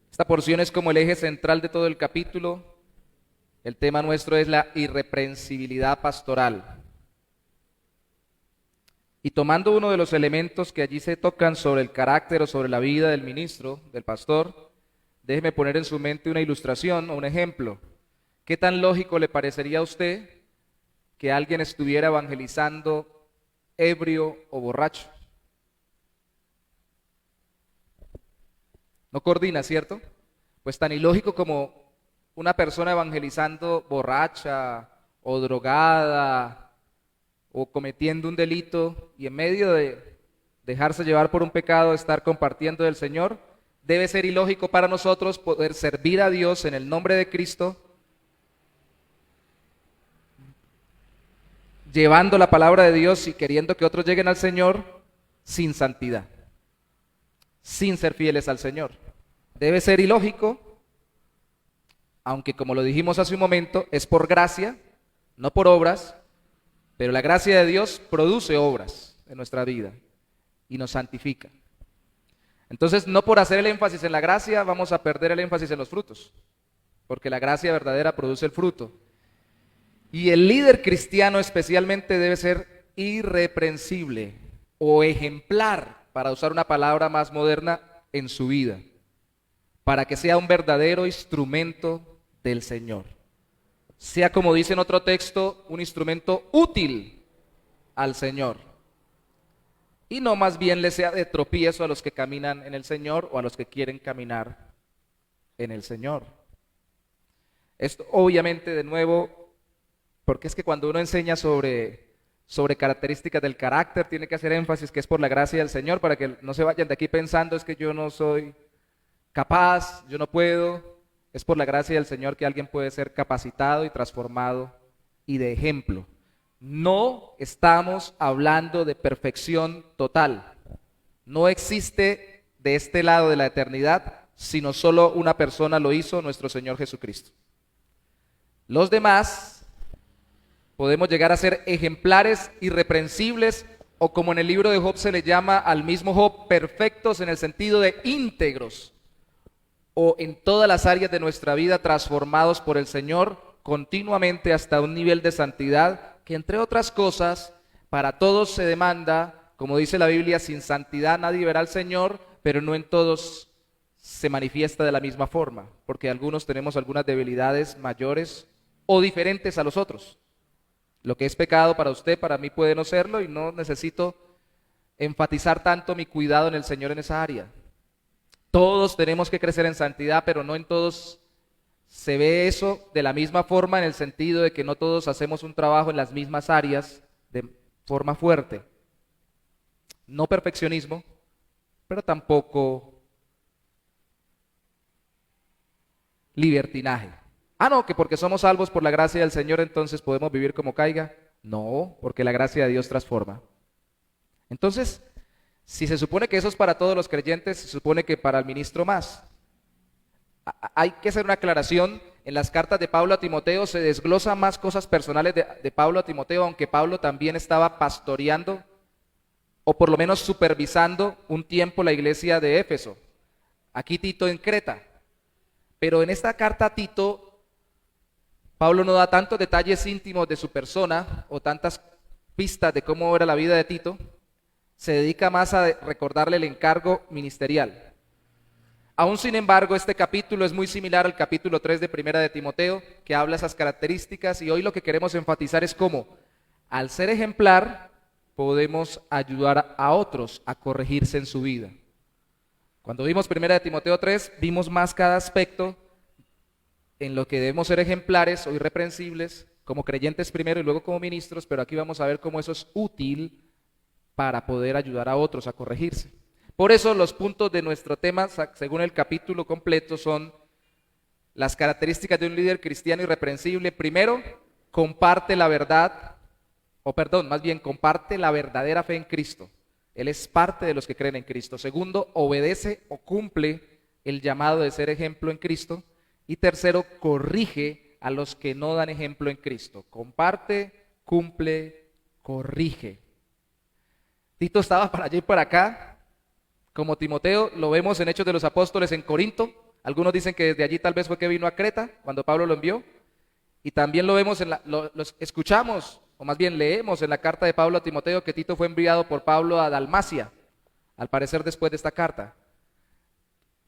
Esta porción es como el eje central de todo el capítulo. El tema nuestro es la irreprensibilidad pastoral. Y tomando uno de los elementos que allí se tocan sobre el carácter o sobre la vida del ministro, del pastor, déjeme poner en su mente una ilustración o un ejemplo. ¿Qué tan lógico le parecería a usted que alguien estuviera evangelizando ebrio o borracho? No coordina, ¿cierto? Pues tan ilógico como una persona evangelizando borracha o drogada o cometiendo un delito y en medio de dejarse llevar por un pecado, estar compartiendo del Señor, debe ser ilógico para nosotros poder servir a Dios en el nombre de Cristo, llevando la palabra de Dios y queriendo que otros lleguen al Señor sin santidad, sin ser fieles al Señor. Debe ser ilógico, aunque como lo dijimos hace un momento, es por gracia, no por obras, pero la gracia de Dios produce obras en nuestra vida y nos santifica. Entonces, no por hacer el énfasis en la gracia vamos a perder el énfasis en los frutos, porque la gracia verdadera produce el fruto. Y el líder cristiano especialmente debe ser irreprensible o ejemplar, para usar una palabra más moderna, en su vida, para que sea un verdadero instrumento del Señor. Sea, como dice en otro texto, un instrumento útil al Señor. Y no más bien le sea de tropiezo a los que caminan en el Señor o a los que quieren caminar en el Señor. Esto obviamente, de nuevo, porque es que cuando uno enseña sobre características del carácter, tiene que hacer énfasis que es por la gracia del Señor, para que no se vayan de aquí pensando es que yo no soy capaz, yo no puedo. Es por la gracia del Señor que alguien puede ser capacitado y transformado y de ejemplo. No estamos hablando de perfección total. No existe de este lado de la eternidad, sino solo una persona lo hizo, nuestro Señor Jesucristo. Los demás podemos llegar a ser ejemplares, irreprensibles, o como en el libro de Job se le llama al mismo Job, perfectos en el sentido de íntegros, o en todas las áreas de nuestra vida transformados por el Señor continuamente hasta un nivel de santidad que, entre otras cosas, para todos se demanda, como dice la Biblia, sin santidad nadie verá al Señor, pero no en todos se manifiesta de la misma forma, porque algunos tenemos algunas debilidades mayores o diferentes a los otros. Lo que es pecado para usted, para mí puede no serlo, y no necesito enfatizar tanto mi cuidado en el Señor en esa área. Todos tenemos que crecer en santidad, pero no en todos se ve eso de la misma forma, en el sentido de que no todos hacemos un trabajo en las mismas áreas de forma fuerte. No perfeccionismo, pero tampoco libertinaje. No, que porque somos salvos por la gracia del Señor entonces podemos vivir como caiga. No, porque la gracia de Dios transforma. Entonces, Si se supone que eso es para todos los creyentes, se supone que para el ministro más. Hay que hacer una aclaración. En las cartas de Pablo a Timoteo se desglosan más cosas personales de Pablo a Timoteo, aunque Pablo también estaba pastoreando o por lo menos supervisando un tiempo la iglesia de Éfeso. Aquí Tito en Creta. Pero en esta carta a Tito, Pablo no da tantos detalles íntimos de su persona o tantas pistas de cómo era la vida de Tito. Se dedica más a recordarle el encargo ministerial. Aún sin embargo, este capítulo es muy similar al capítulo 3 de Primera de Timoteo, que habla esas características, y hoy lo que queremos enfatizar es cómo, al ser ejemplar, podemos ayudar a otros a corregirse en su vida. Cuando vimos Primera de Timoteo 3, vimos más cada aspecto en lo que debemos ser ejemplares o irreprensibles, como creyentes primero y luego como ministros, pero aquí vamos a ver cómo eso es útil para poder ayudar a otros a corregirse. Por eso los puntos de nuestro tema, según el capítulo completo, son las características de un líder cristiano irreprensible. Primero, comparte la verdad, comparte la verdadera fe en Cristo. Él es parte de los que creen en Cristo. Segundo, obedece o cumple el llamado de ser ejemplo en Cristo. Y tercero, corrige a los que no dan ejemplo en Cristo. Comparte, cumple, corrige. Tito estaba para allá y para acá. Como Timoteo, lo vemos en Hechos de los Apóstoles en Corinto. Algunos dicen que desde allí tal vez fue que vino a Creta, cuando Pablo lo envió. Y también lo vemos, escuchamos, o más bien leemos en la carta de Pablo a Timoteo, que Tito fue enviado por Pablo a Dalmacia, al parecer después de esta carta.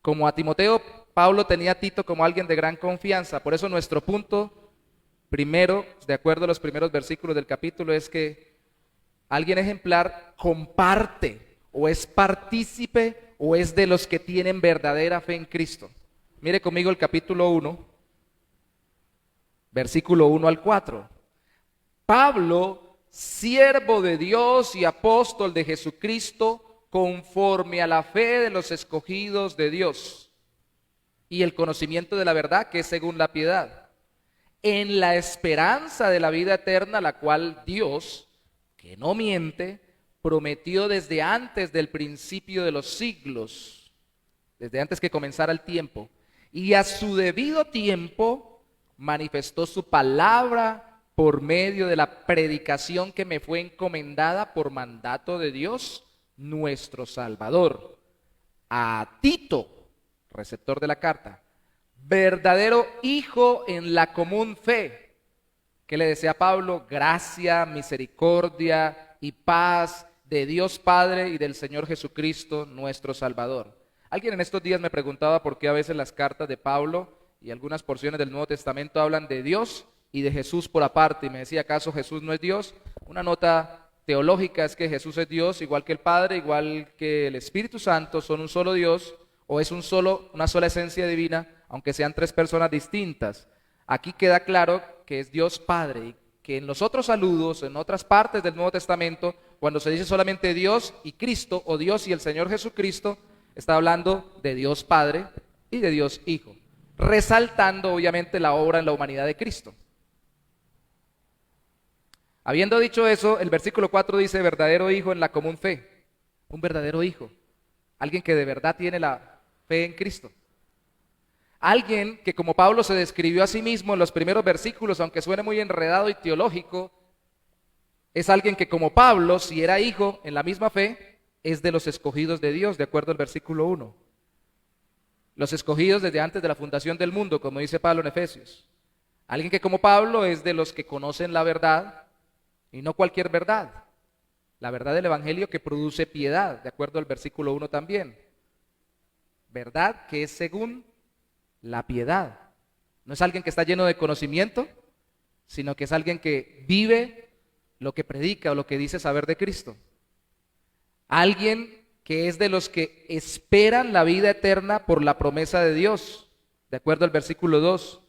Como a Timoteo, Pablo tenía a Tito como alguien de gran confianza. Por eso nuestro punto primero, de acuerdo a los primeros versículos del capítulo, es que alguien ejemplar comparte, o es partícipe, o es de los que tienen verdadera fe en Cristo. Mire conmigo el capítulo 1, versículo 1 al 4. Pablo, siervo de Dios y apóstol de Jesucristo, conforme a la fe de los escogidos de Dios y el conocimiento de la verdad, que es según la piedad, en la esperanza de la vida eterna, la cual Dios, que no miente, prometió desde antes del principio de los siglos, desde antes que comenzara el tiempo, y a su debido tiempo manifestó su palabra por medio de la predicación que me fue encomendada por mandato de Dios, nuestro Salvador. A Tito, receptor de la carta, verdadero hijo en la común fe, que le desea Pablo, gracia, misericordia y paz de Dios Padre y del Señor Jesucristo, nuestro Salvador. Alguien en estos días me preguntaba por qué a veces las cartas de Pablo y algunas porciones del Nuevo Testamento hablan de Dios y de Jesús por aparte, y me decía, ¿acaso Jesús no es Dios? Una nota teológica es que Jesús es Dios, igual que el Padre, igual que el Espíritu Santo, son un solo Dios, o es una sola esencia divina, aunque sean tres personas distintas. Aquí queda claro que es Dios Padre, y que en los otros saludos, en otras partes del Nuevo Testamento, cuando se dice solamente Dios y Cristo, o Dios y el Señor Jesucristo, está hablando de Dios Padre y de Dios Hijo, resaltando obviamente la obra en la humanidad de Cristo. Habiendo dicho eso, el versículo 4 dice, verdadero hijo en la común fe. Un verdadero hijo, alguien que de verdad tiene la fe en Cristo. Alguien que, como Pablo se describió a sí mismo en los primeros versículos, aunque suene muy enredado y teológico, es alguien que, como Pablo, si era hijo en la misma fe, es de los escogidos de Dios, de acuerdo al versículo 1. Los escogidos desde antes de la fundación del mundo, como dice Pablo en Efesios. Alguien que, como Pablo, es de los que conocen la verdad, y no cualquier verdad. La verdad del Evangelio que produce piedad, de acuerdo al versículo 1 también. Verdad que es según la piedad. No es alguien que está lleno de conocimiento, sino que es alguien que vive lo que predica o lo que dice saber de Cristo. Alguien que es de los que esperan la vida eterna por la promesa de Dios, de acuerdo al versículo 2.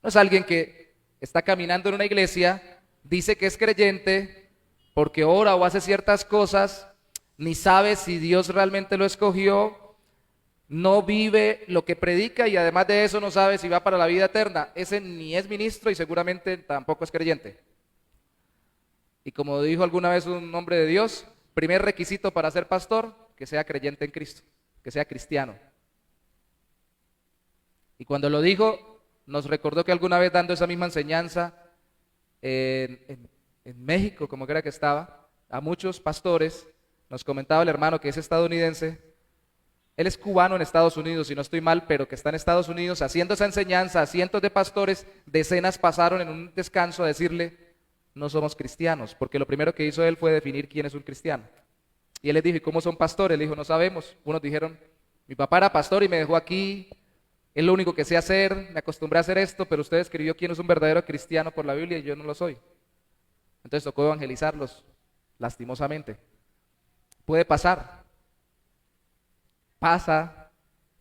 No es alguien que está caminando en una iglesia, dice que es creyente, porque ora o hace ciertas cosas, ni sabe si Dios realmente lo escogió, no vive lo que predica y además de eso no sabe si va para la vida eterna. Ese ni es ministro y seguramente tampoco es creyente. Y como dijo alguna vez un hombre de Dios, Primer requisito para ser pastor, que sea creyente en Cristo, que sea cristiano. Y cuando lo dijo, nos recordó que alguna vez dando esa misma enseñanza en México, como que era que estaba, a muchos pastores, nos comentaba el hermano que es estadounidense, él es cubano en Estados Unidos, si no estoy mal, pero que está en Estados Unidos haciendo esa enseñanza a cientos de pastores, decenas pasaron en un descanso a decirle, no somos cristianos, porque lo primero que hizo él fue definir quién es un cristiano. Y él les dijo, ¿y cómo son pastores? Le dijo, no sabemos. Unos dijeron, mi papá era pastor y me dejó aquí, es lo único que sé hacer, me acostumbré a hacer esto, pero usted escribió quién es un verdadero cristiano por la Biblia y yo no lo soy. Entonces tocó evangelizarlos, lastimosamente. Puede pasar. Pasa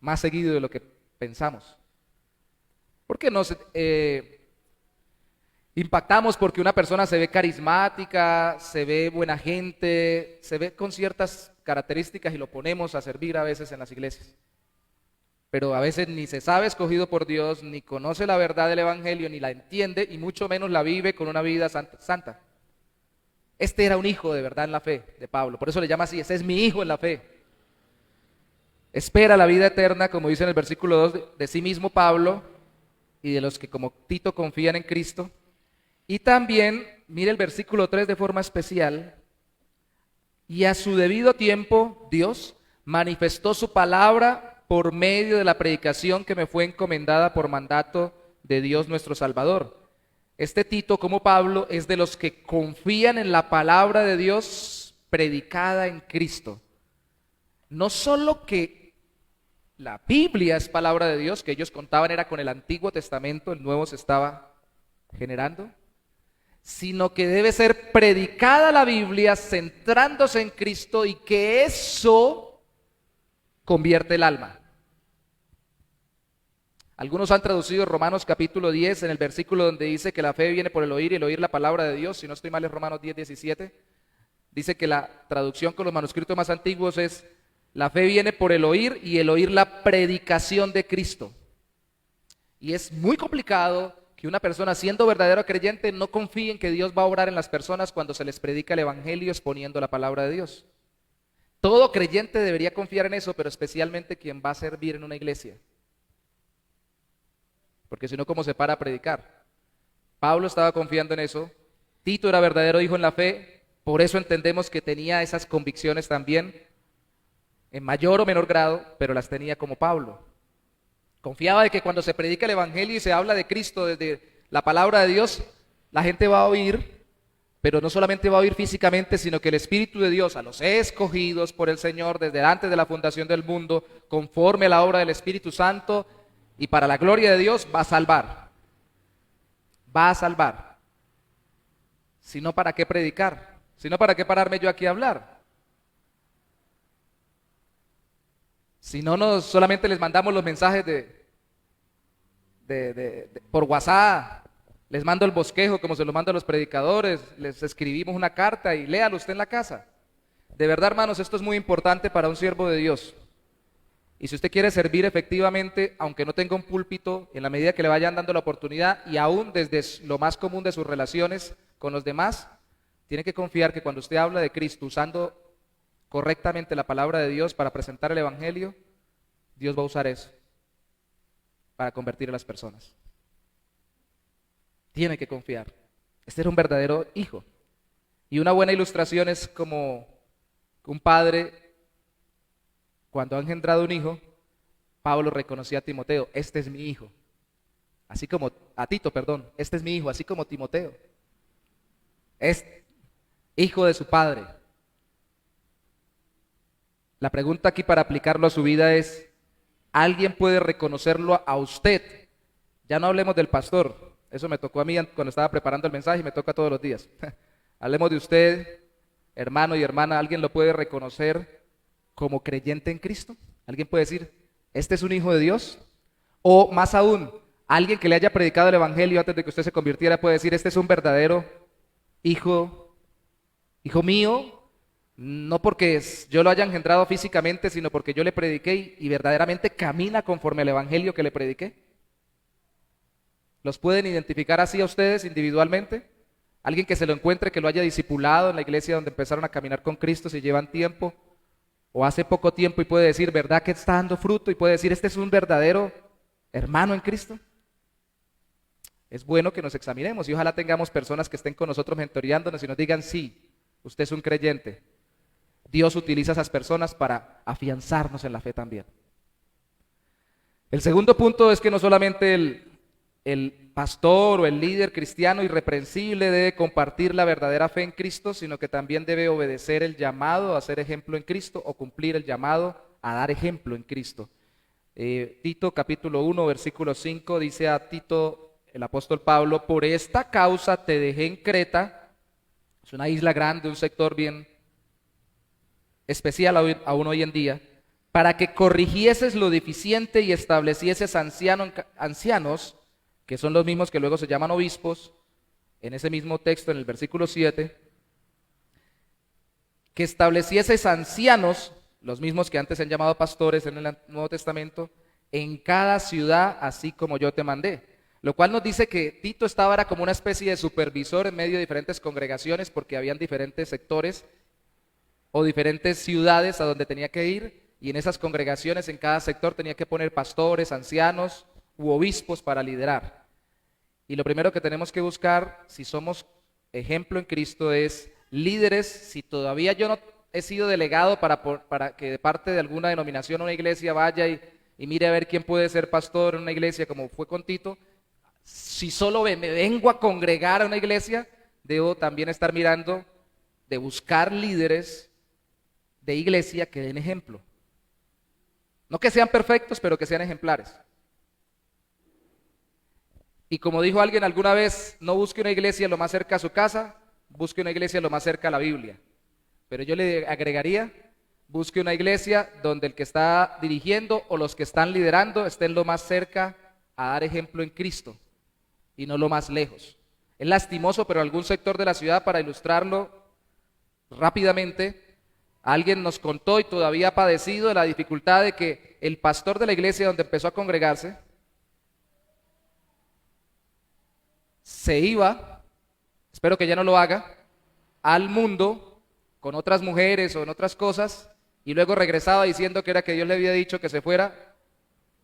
más seguido de lo que pensamos. ¿Por qué nos impactamos porque una persona se ve carismática, se ve buena gente, se ve con ciertas características y lo ponemos a servir a veces en las iglesias? Pero a veces ni se sabe escogido por Dios, ni conoce la verdad del evangelio, ni la entiende y mucho menos la vive con una vida santa. Este era un hijo de verdad en la fe de Pablo, por eso le llama así, ese es mi hijo en la fe. Espera la vida eterna, como dice en el versículo 2, de sí mismo Pablo y de los que como Tito confían en Cristo. Y también, mire el versículo 3 de forma especial, y a su debido tiempo Dios manifestó su palabra por medio de la predicación que me fue encomendada por mandato de Dios nuestro Salvador. Este Tito, como Pablo, es de los que confían en la palabra de Dios predicada en Cristo. No solo que la Biblia es palabra de Dios, que ellos contaban era con el Antiguo Testamento, el Nuevo se estaba generando, sino que debe ser predicada la Biblia centrándose en Cristo y que eso convierte el alma. Algunos han traducido Romanos capítulo 10 en el versículo donde dice que la fe viene por el oír y el oír la palabra de Dios. Si no estoy mal es Romanos 10, 17. Dice que la traducción con los manuscritos más antiguos es la fe viene por el oír y el oír la predicación de Cristo. Y es muy complicado que una persona siendo verdadero creyente no confíe en que Dios va a obrar en las personas cuando se les predica el evangelio exponiendo la palabra de Dios. Todo creyente debería confiar en eso, pero especialmente quien va a servir en una iglesia. Porque si no, ¿cómo se para a predicar? Pablo estaba confiando en eso. Tito era verdadero hijo en la fe. Por eso entendemos que tenía esas convicciones también, en mayor o menor grado, pero las tenía como Pablo. Confiaba de que cuando se predica el evangelio y se habla de Cristo desde la palabra de Dios, la gente va a oír, pero no solamente va a oír físicamente, sino que el Espíritu de Dios a los escogidos por el Señor desde antes de la fundación del mundo, conforme a la obra del Espíritu Santo, y para la gloria de Dios va a salvar. Va a salvar. Si no, ¿para qué predicar? Si no, ¿para qué pararme yo aquí a hablar? Si no, solamente les mandamos los mensajes por WhatsApp, les mando el bosquejo como se lo mando a los predicadores, les escribimos una carta y léalo usted en la casa. De verdad, hermanos, esto es muy importante para un siervo de Dios. Y si usted quiere servir efectivamente, aunque no tenga un púlpito, en la medida que le vayan dando la oportunidad y aún desde lo más común de sus relaciones con los demás, tiene que confiar que cuando usted habla de Cristo usando correctamente la palabra de Dios para presentar el evangelio, Dios va a usar eso para convertir a las personas. Tiene que confiar. Este era un verdadero hijo. Y una buena ilustración es como un padre, cuando ha engendrado un hijo, Pablo reconocía a Timoteo, este es mi hijo. Así como, a Tito, perdón, este es mi hijo, así como Timoteo. Es hijo de su padre. La pregunta aquí para aplicarlo a su vida es, ¿alguien puede reconocerlo a usted? Ya no hablemos del pastor, eso me tocó a mí cuando estaba preparando el mensaje y me toca todos los días. Hablemos de usted, hermano y hermana, ¿alguien lo puede reconocer como creyente en Cristo? ¿Alguien puede decir, este es un hijo de Dios? O más aún, alguien que le haya predicado el evangelio antes de que usted se convirtiera puede decir, este es un verdadero hijo mío, no porque yo lo haya engendrado físicamente, sino porque yo le prediqué y verdaderamente camina conforme al evangelio que le prediqué. ¿Los pueden identificar así a ustedes individualmente? Alguien que se lo encuentre, que lo haya discipulado en la iglesia donde empezaron a caminar con Cristo, si llevan tiempo o hace poco tiempo, y puede decir, ¿verdad que está dando fruto? Y puede decir, este es un verdadero hermano en Cristo. Es bueno que nos examinemos y ojalá tengamos personas que estén con nosotros mentoreándonos y nos digan, sí, usted es un creyente. Dios utiliza a esas personas para afianzarnos en la fe también. El segundo punto es que no solamente el pastor o el líder cristiano irreprensible debe compartir la verdadera fe en Cristo, sino que también debe obedecer el llamado a ser ejemplo en Cristo o cumplir el llamado a dar ejemplo en Cristo. Tito capítulo 1, versículo 5 dice a Tito, el apóstol Pablo, por esta causa te dejé en Creta, es una isla grande, un sector bien especial aún hoy en día, para que corrigieses lo deficiente y establecieses ancianos, que son los mismos que luego se llaman obispos, en ese mismo texto, en el versículo 7, que establecieses ancianos, los mismos que antes se han llamado pastores en el Nuevo Testamento, en cada ciudad, así como yo te mandé. Lo cual nos dice que Tito era como una especie de supervisor en medio de diferentes congregaciones, porque habían diferentes sectores o diferentes ciudades a donde tenía que ir, y en esas congregaciones, en cada sector, tenía que poner pastores, ancianos u obispos para liderar. Y lo primero que tenemos que buscar, si somos ejemplo en Cristo, es líderes. Si todavía yo no he sido delegado para que de parte de alguna denominación o una iglesia vaya y mire a ver quién puede ser pastor en una iglesia, como fue con Tito, si solo me vengo a congregar a una iglesia, debo también estar mirando de buscar líderes de iglesia que den ejemplo. No que sean perfectos, pero que sean ejemplares. Y como dijo alguien alguna vez, no busque una iglesia lo más cerca a su casa, busque una iglesia lo más cerca a la Biblia. Pero yo le agregaría, busque una iglesia donde el que está dirigiendo o los que están liderando estén lo más cerca a dar ejemplo en Cristo y no lo más lejos. Es lastimoso, pero algún sector de la ciudad, para ilustrarlo rápidamente, alguien nos contó y todavía ha padecido de la dificultad de que el pastor de la iglesia donde empezó a congregarse se iba, espero que ya no lo haga, al mundo con otras mujeres o en otras cosas, y luego regresaba diciendo que era que Dios le había dicho que se fuera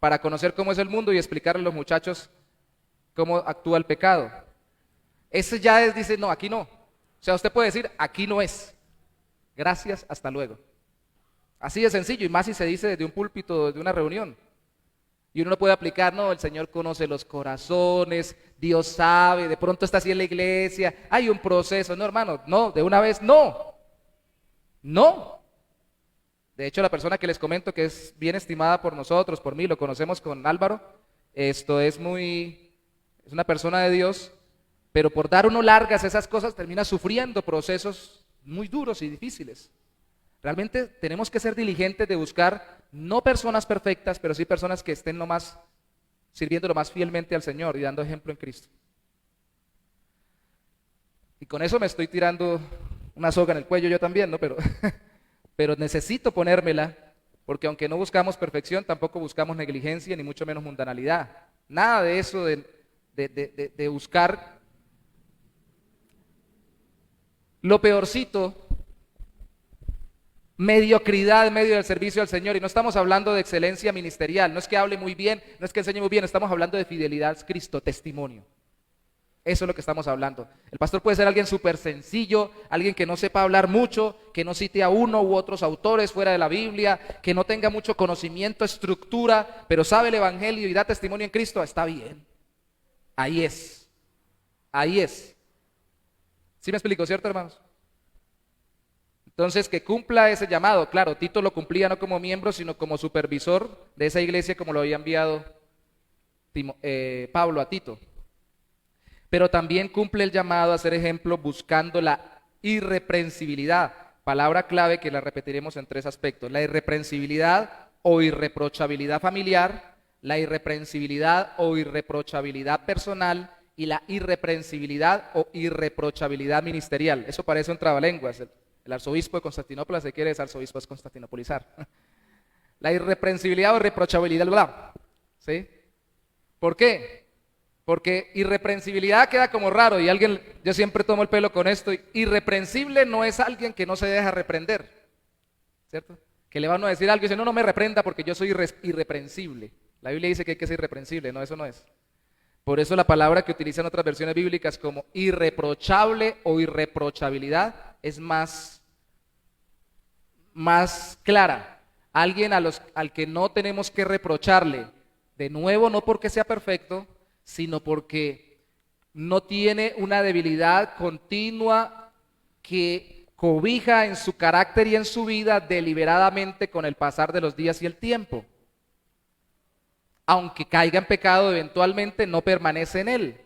para conocer cómo es el mundo y explicarle a los muchachos cómo actúa el pecado. Ese ya es, dice, no, aquí no. O sea, usted puede decir, aquí no es. Gracias, hasta luego. Así de sencillo, y más si se dice desde un púlpito, de una reunión. Y uno no puede aplicar, no, el Señor conoce los corazones, Dios sabe, de pronto está así en la iglesia, hay un proceso. No, hermano, no, de una vez no. No. De hecho, la persona que les comento que es bien estimada por nosotros, por mí, lo conocemos con Álvaro, es una persona de Dios, pero por dar uno largas esas cosas termina sufriendo procesos muy duros y difíciles. Realmente tenemos que ser diligentes de buscar no personas perfectas, pero sí personas que estén sirviendo lo más fielmente al Señor y dando ejemplo en Cristo. Y con eso me estoy tirando una soga en el cuello yo también, ¿no? Pero necesito ponérmela, porque aunque no buscamos perfección, tampoco buscamos negligencia, ni mucho menos mundanalidad. Nada de eso de buscar lo peorcito, mediocridad en medio del servicio al Señor. Y no estamos hablando de excelencia ministerial, no es que hable muy bien, no es que enseñe muy bien, estamos hablando de fidelidad a Cristo, testimonio. Eso es lo que estamos hablando. El pastor puede ser alguien súper sencillo, alguien que no sepa hablar mucho, que no cite a uno u otros autores fuera de la Biblia, que no tenga mucho conocimiento, estructura, pero sabe el evangelio y da testimonio en Cristo. Está bien. Ahí es. Ahí es. ¿Sí me explico, cierto, hermanos? Entonces, que cumpla ese llamado. Claro, Tito lo cumplía no como miembro, sino como supervisor de esa iglesia, como lo había enviado Pablo a Tito. Pero también cumple el llamado a ser ejemplo buscando la irreprensibilidad. Palabra clave que la repetiremos en 3 aspectos. La irreprensibilidad o irreprochabilidad familiar, la irreprensibilidad o irreprochabilidad personal y la irreprensibilidad o irreprochabilidad ministerial. Eso parece un trabalenguas. El arzobispo de Constantinopla se quiere arzobispo de Constantinopolizar. La irreprensibilidad o irreprochabilidad, ¿verdad? ¿Sí? ¿Por qué? Porque irreprensibilidad queda como raro y alguien, yo siempre tomo el pelo con esto, irreprensible no es alguien que no se deja reprender, ¿cierto? Que le van a decir algo y dice, no, no me reprenda porque yo soy irreprensible. La Biblia dice que hay que ser irreprensible, no, eso no es. Por eso la palabra que utilizan otras versiones bíblicas como irreprochable o irreprochabilidad es más clara. Alguien al que no tenemos que reprocharle, de nuevo, no porque sea perfecto, sino porque no tiene una debilidad continua que cobija en su carácter y en su vida deliberadamente con el pasar de los días y el tiempo. Aunque caiga en pecado eventualmente, no permanece en él.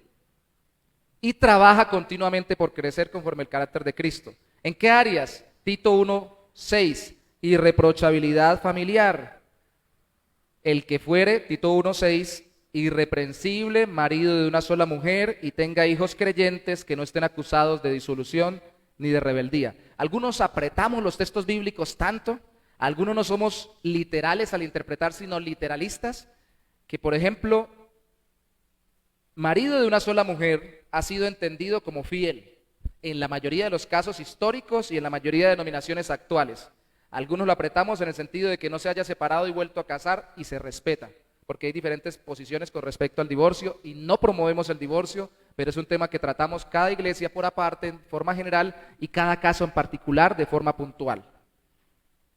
Y trabaja continuamente por crecer conforme el carácter de Cristo. ¿En qué áreas? Tito 1:6, irreprochabilidad familiar. El que fuere, Tito 1:6, irreprensible, marido de una sola mujer y tenga hijos creyentes que no estén acusados de disolución ni de rebeldía. Algunos apretamos los textos bíblicos tanto, algunos no somos literales al interpretar, sino literalistas, que por ejemplo, marido de una sola mujer ha sido entendido como fiel en la mayoría de los casos históricos y en la mayoría de denominaciones actuales. Algunos lo apretamos en el sentido de que no se haya separado y vuelto a casar y se respeta, porque hay diferentes posiciones con respecto al divorcio y no promovemos el divorcio, pero es un tema que tratamos cada iglesia por aparte, en forma general, y cada caso en particular de forma puntual.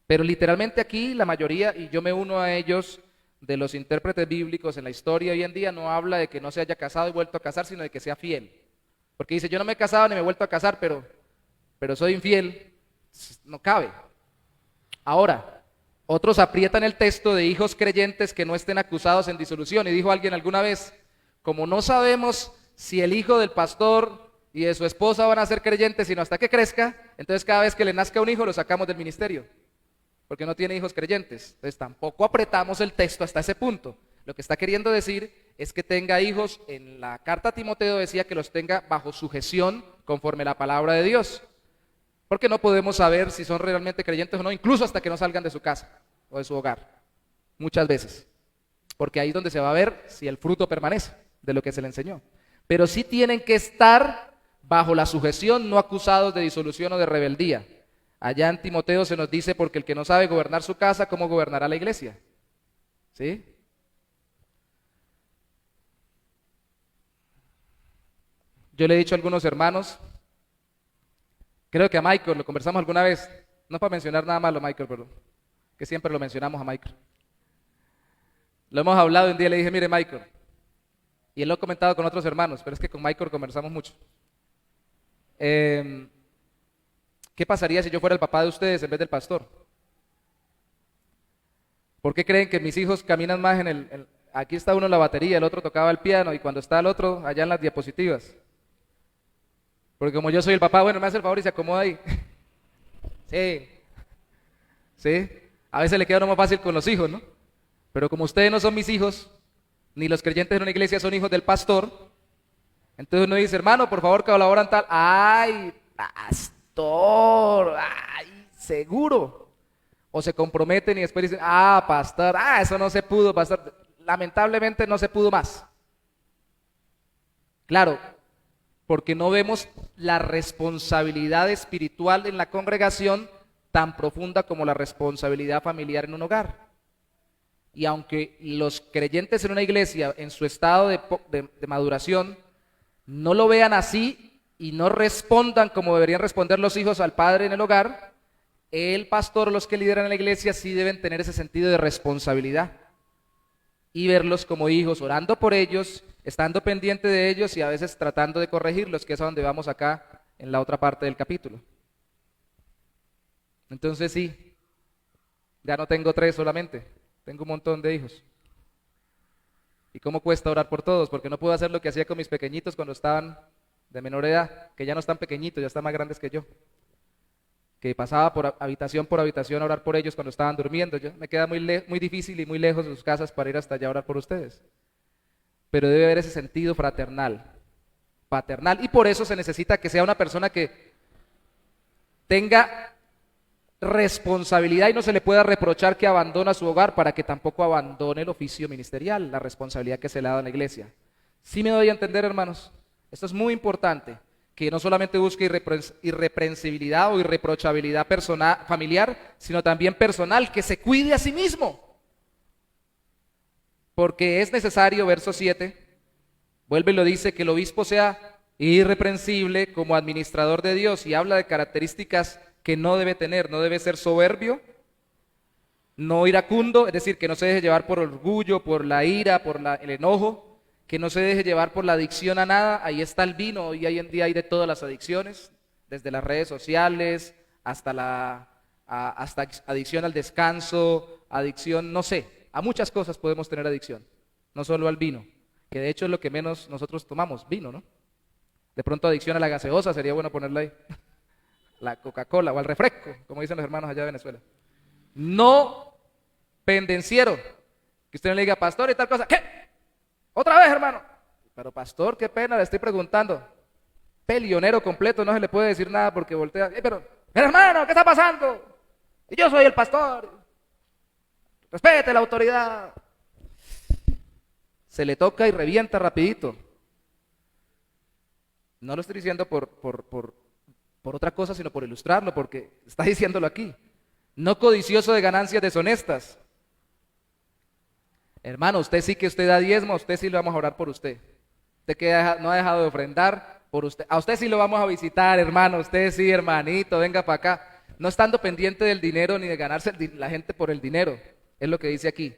Pero literalmente aquí la mayoría, y yo me uno a ellos, de los intérpretes bíblicos en la historia hoy en día, no habla de que no se haya casado y vuelto a casar, sino de que sea fiel. Porque dice, yo no me he casado ni me he vuelto a casar, pero soy infiel, no cabe. Ahora, otros aprietan el texto de hijos creyentes que no estén acusados en disolución. Y dijo alguien alguna vez, como no sabemos si el hijo del pastor y de su esposa van a ser creyentes, sino hasta que crezca, entonces cada vez que le nazca un hijo lo sacamos del ministerio, porque no tiene hijos creyentes. Entonces tampoco apretamos el texto hasta ese punto. Lo que está queriendo decir es que tenga hijos. En la carta a Timoteo decía que los tenga bajo sujeción conforme la palabra de Dios. Porque no podemos saber si son realmente creyentes o no, incluso hasta que no salgan de su casa o de su hogar. Muchas veces. Porque ahí es donde se va a ver si el fruto permanece de lo que se le enseñó. Pero sí tienen que estar bajo la sujeción, no acusados de disolución o de rebeldía. Allá en Timoteo se nos dice, porque el que no sabe gobernar su casa, ¿cómo gobernará la iglesia? ¿Sí? Yo le he dicho a algunos hermanos, creo que a Michael, lo conversamos alguna vez, no para mencionar nada malo a Michael, pero que siempre lo mencionamos a Michael. Lo hemos hablado, un día le dije, mire Michael, y él lo ha comentado con otros hermanos, pero es que con Michael conversamos mucho. ¿Qué pasaría si yo fuera el papá de ustedes en vez del pastor? ¿Por qué creen que mis hijos caminan más aquí está uno en la batería, el otro tocaba el piano y cuando está el otro allá en las diapositivas? Porque como yo soy el papá, bueno, me hace el favor y se acomoda ahí. Sí, a veces le queda uno más fácil con los hijos, ¿no? Pero como ustedes no son mis hijos, ni los creyentes de una iglesia son hijos del pastor, entonces uno dice, hermano, por favor colaboran tal, ay, pastor, ay, seguro. O se comprometen y después dicen, pastor, eso no se pudo, pastor. Lamentablemente no se pudo más. Claro, porque no vemos la responsabilidad espiritual en la congregación tan profunda como la responsabilidad familiar en un hogar. Y aunque los creyentes en una iglesia, en su estado de maduración, no lo vean así y no respondan como deberían responder los hijos al padre en el hogar, el pastor o los que lideran la iglesia sí deben tener ese sentido de responsabilidad y verlos como hijos, orando por ellos, estando pendiente de ellos y a veces tratando de corregirlos, que es a donde vamos acá en la otra parte del capítulo. Entonces sí, ya no tengo 3 solamente, tengo un montón de hijos. ¿Y cómo cuesta orar por todos? Porque no puedo hacer lo que hacía con mis pequeñitos cuando estaban de menor edad, que ya no están pequeñitos, ya están más grandes que yo. Que pasaba por habitación a orar por ellos cuando estaban durmiendo. Me queda muy difícil y muy lejos de sus casas para ir hasta allá a orar por ustedes. Pero debe haber ese sentido fraternal, paternal, y por eso se necesita que sea una persona que tenga responsabilidad y no se le pueda reprochar que abandona su hogar para que tampoco abandone el oficio ministerial, la responsabilidad que se le ha dado en la iglesia. ¿Sí me doy a entender, hermanos? Esto es muy importante, que no solamente busque irreprensibilidad o irreprochabilidad personal, familiar, sino también personal, que se cuide a sí mismo. Porque es necesario, verso 7, vuelve y lo dice, que el obispo sea irreprensible como administrador de Dios, y habla de características que no debe tener. No debe ser soberbio, no iracundo, es decir, que no se deje llevar por orgullo, por la ira, por el enojo, que no se deje llevar por la adicción a nada. Ahí está el vino, hoy en día hay de todas las adicciones, desde las redes sociales hasta hasta adicción al descanso, adicción, no sé, a muchas cosas podemos tener adicción, no solo al vino, que de hecho es lo que menos nosotros tomamos, vino, ¿no? De pronto adicción a la gaseosa, sería bueno ponerla ahí, la Coca-Cola o al refresco, como dicen los hermanos allá de Venezuela. No pendenciero, que usted no le diga, pastor y tal cosa, ¿qué? Otra vez, hermano. Pero pastor, qué pena, le estoy preguntando. Pelionero completo, no se le puede decir nada porque voltea. Pero hermano, ¿qué está pasando? Y yo soy el pastor. Respete la autoridad. Se le toca y revienta rapidito. No lo estoy diciendo por otra cosa, sino por ilustrarlo, porque está diciéndolo aquí. No codicioso de ganancias deshonestas. Hermano, usted sí que usted da diezmo, usted sí lo vamos a orar por usted. Usted que no ha dejado de ofrendar, por usted, a usted sí lo vamos a visitar, hermano. Usted sí, hermanito, venga para acá. No estando pendiente del dinero ni de ganarse la gente por el dinero. Es lo que dice aquí.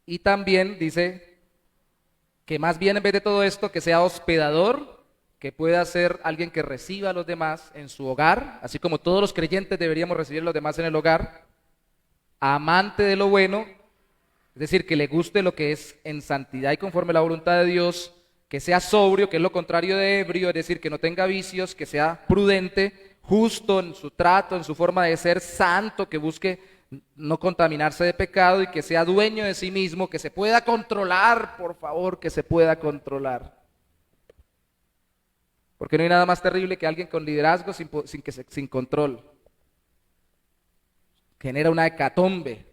Y también dice que más bien en vez de todo esto, que sea hospedador, que pueda ser alguien que reciba a los demás en su hogar, así como todos los creyentes deberíamos recibir a los demás en el hogar, amante de lo bueno, es decir, que le guste lo que es en santidad y conforme a la voluntad de Dios, que sea sobrio, que es lo contrario de ebrio, es decir, que no tenga vicios, que sea prudente, justo en su trato, en su forma de ser, santo, que busque no contaminarse de pecado y que sea dueño de sí mismo, que se pueda controlar, por favor, que se pueda controlar. Porque no hay nada más terrible que alguien con liderazgo sin control. Genera una hecatombe.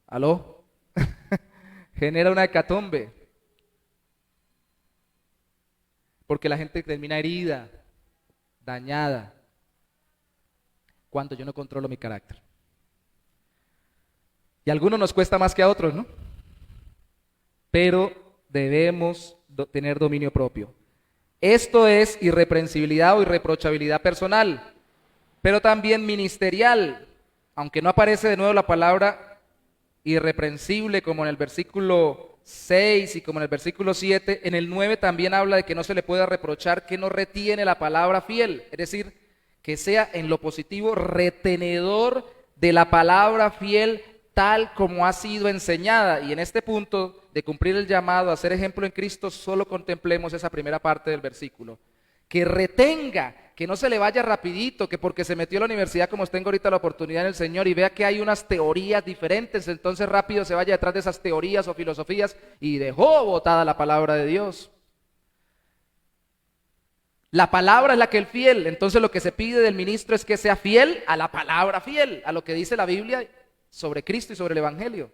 ¿Aló? Genera una hecatombe. Porque la gente termina herida, dañada, cuando yo no controlo mi carácter. Y a algunos nos cuesta más que a otros, ¿no? Pero debemos tener dominio propio. Esto es irreprensibilidad o irreprochabilidad personal, pero también ministerial, aunque no aparece de nuevo la palabra irreprensible como en el versículo 6 y como en el versículo 7, en el 9 también habla de que no se le pueda reprochar que no retiene la palabra fiel, es decir, que sea en lo positivo retenedor de la palabra fiel tal como ha sido enseñada. Y en este punto de cumplir el llamado a ser ejemplo en Cristo, solo contemplemos esa primera parte del versículo. Que retenga, que no se le vaya rapidito, que porque se metió a la universidad como tengo ahorita la oportunidad en el Señor y vea que hay unas teorías diferentes, entonces rápido se vaya detrás de esas teorías o filosofías y dejó botada la palabra de Dios. La palabra es la que es fiel, entonces lo que se pide del ministro es que sea fiel a la palabra fiel, a lo que dice la Biblia sobre Cristo y sobre el Evangelio.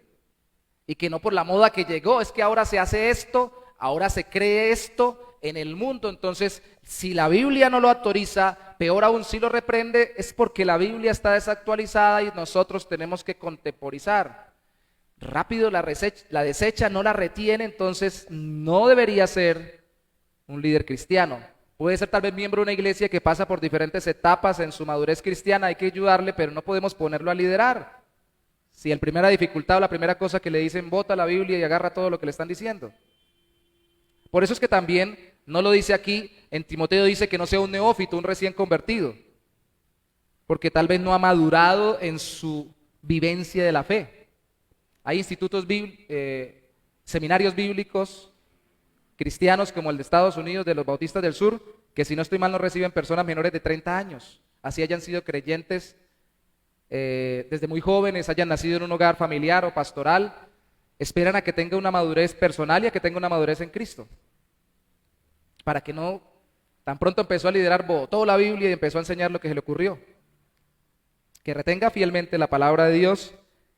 Y que no por la moda que llegó, es que ahora se hace esto, ahora se cree esto en el mundo. Entonces, si la Biblia no lo autoriza, peor aún si lo reprende, es porque la Biblia está desactualizada y nosotros tenemos que contemporizar. Rápido la desecha, no la retiene, entonces no debería ser un líder cristiano. Puede ser tal vez miembro de una iglesia que pasa por diferentes etapas en su madurez cristiana, hay que ayudarle, pero no podemos ponerlo a liderar. Si la primera dificultad o la primera cosa que le dicen, bota la Biblia y agarra todo lo que le están diciendo. Por eso es que también, no lo dice aquí, en Timoteo dice que no sea un neófito, un recién convertido, porque tal vez no ha madurado en su vivencia de la fe. Hay institutos, seminarios bíblicos, cristianos como el de Estados Unidos, de los Bautistas del Sur, que si no estoy mal no reciben personas menores de 30 años, así hayan sido creyentes desde muy jóvenes, hayan nacido en un hogar familiar o pastoral, esperan a que tenga una madurez personal y a que tenga una madurez en Cristo, para que no, tan pronto empezó a liderar, botó la Biblia y empezó a enseñar lo que se le ocurrió. Que retenga fielmente la palabra de Dios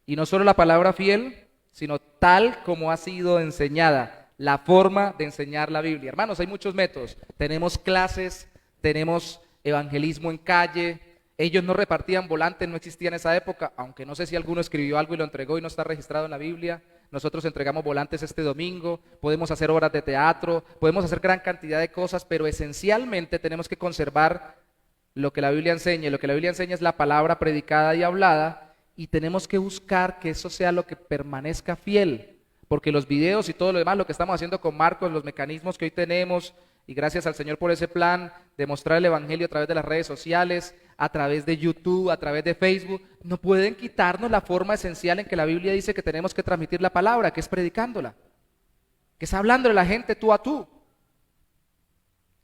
Y no solo la palabra fiel, sino tal como ha sido enseñada, la forma de enseñar la Biblia. Hermanos, hay muchos métodos. Tenemos clases, tenemos evangelismo en calle. Ellos no repartían volantes, no existía en esa época, aunque no sé si alguno escribió algo y lo entregó y no está registrado en la Biblia. Nosotros entregamos volantes este domingo, podemos hacer obras de teatro, podemos hacer gran cantidad de cosas, pero esencialmente tenemos que conservar lo que la Biblia enseña. Y lo que la Biblia enseña es la palabra predicada y hablada, y tenemos que buscar que eso sea lo que permanezca fiel, porque los videos y todo lo demás, lo que estamos haciendo con Marcos, los mecanismos que hoy tenemos, y gracias al Señor por ese plan de mostrar el evangelio a través de las redes sociales, a través de YouTube, a través de Facebook, no pueden quitarnos la forma esencial en que la Biblia dice que tenemos que transmitir la palabra, que es predicándola, que es hablándole a la gente tú a tú.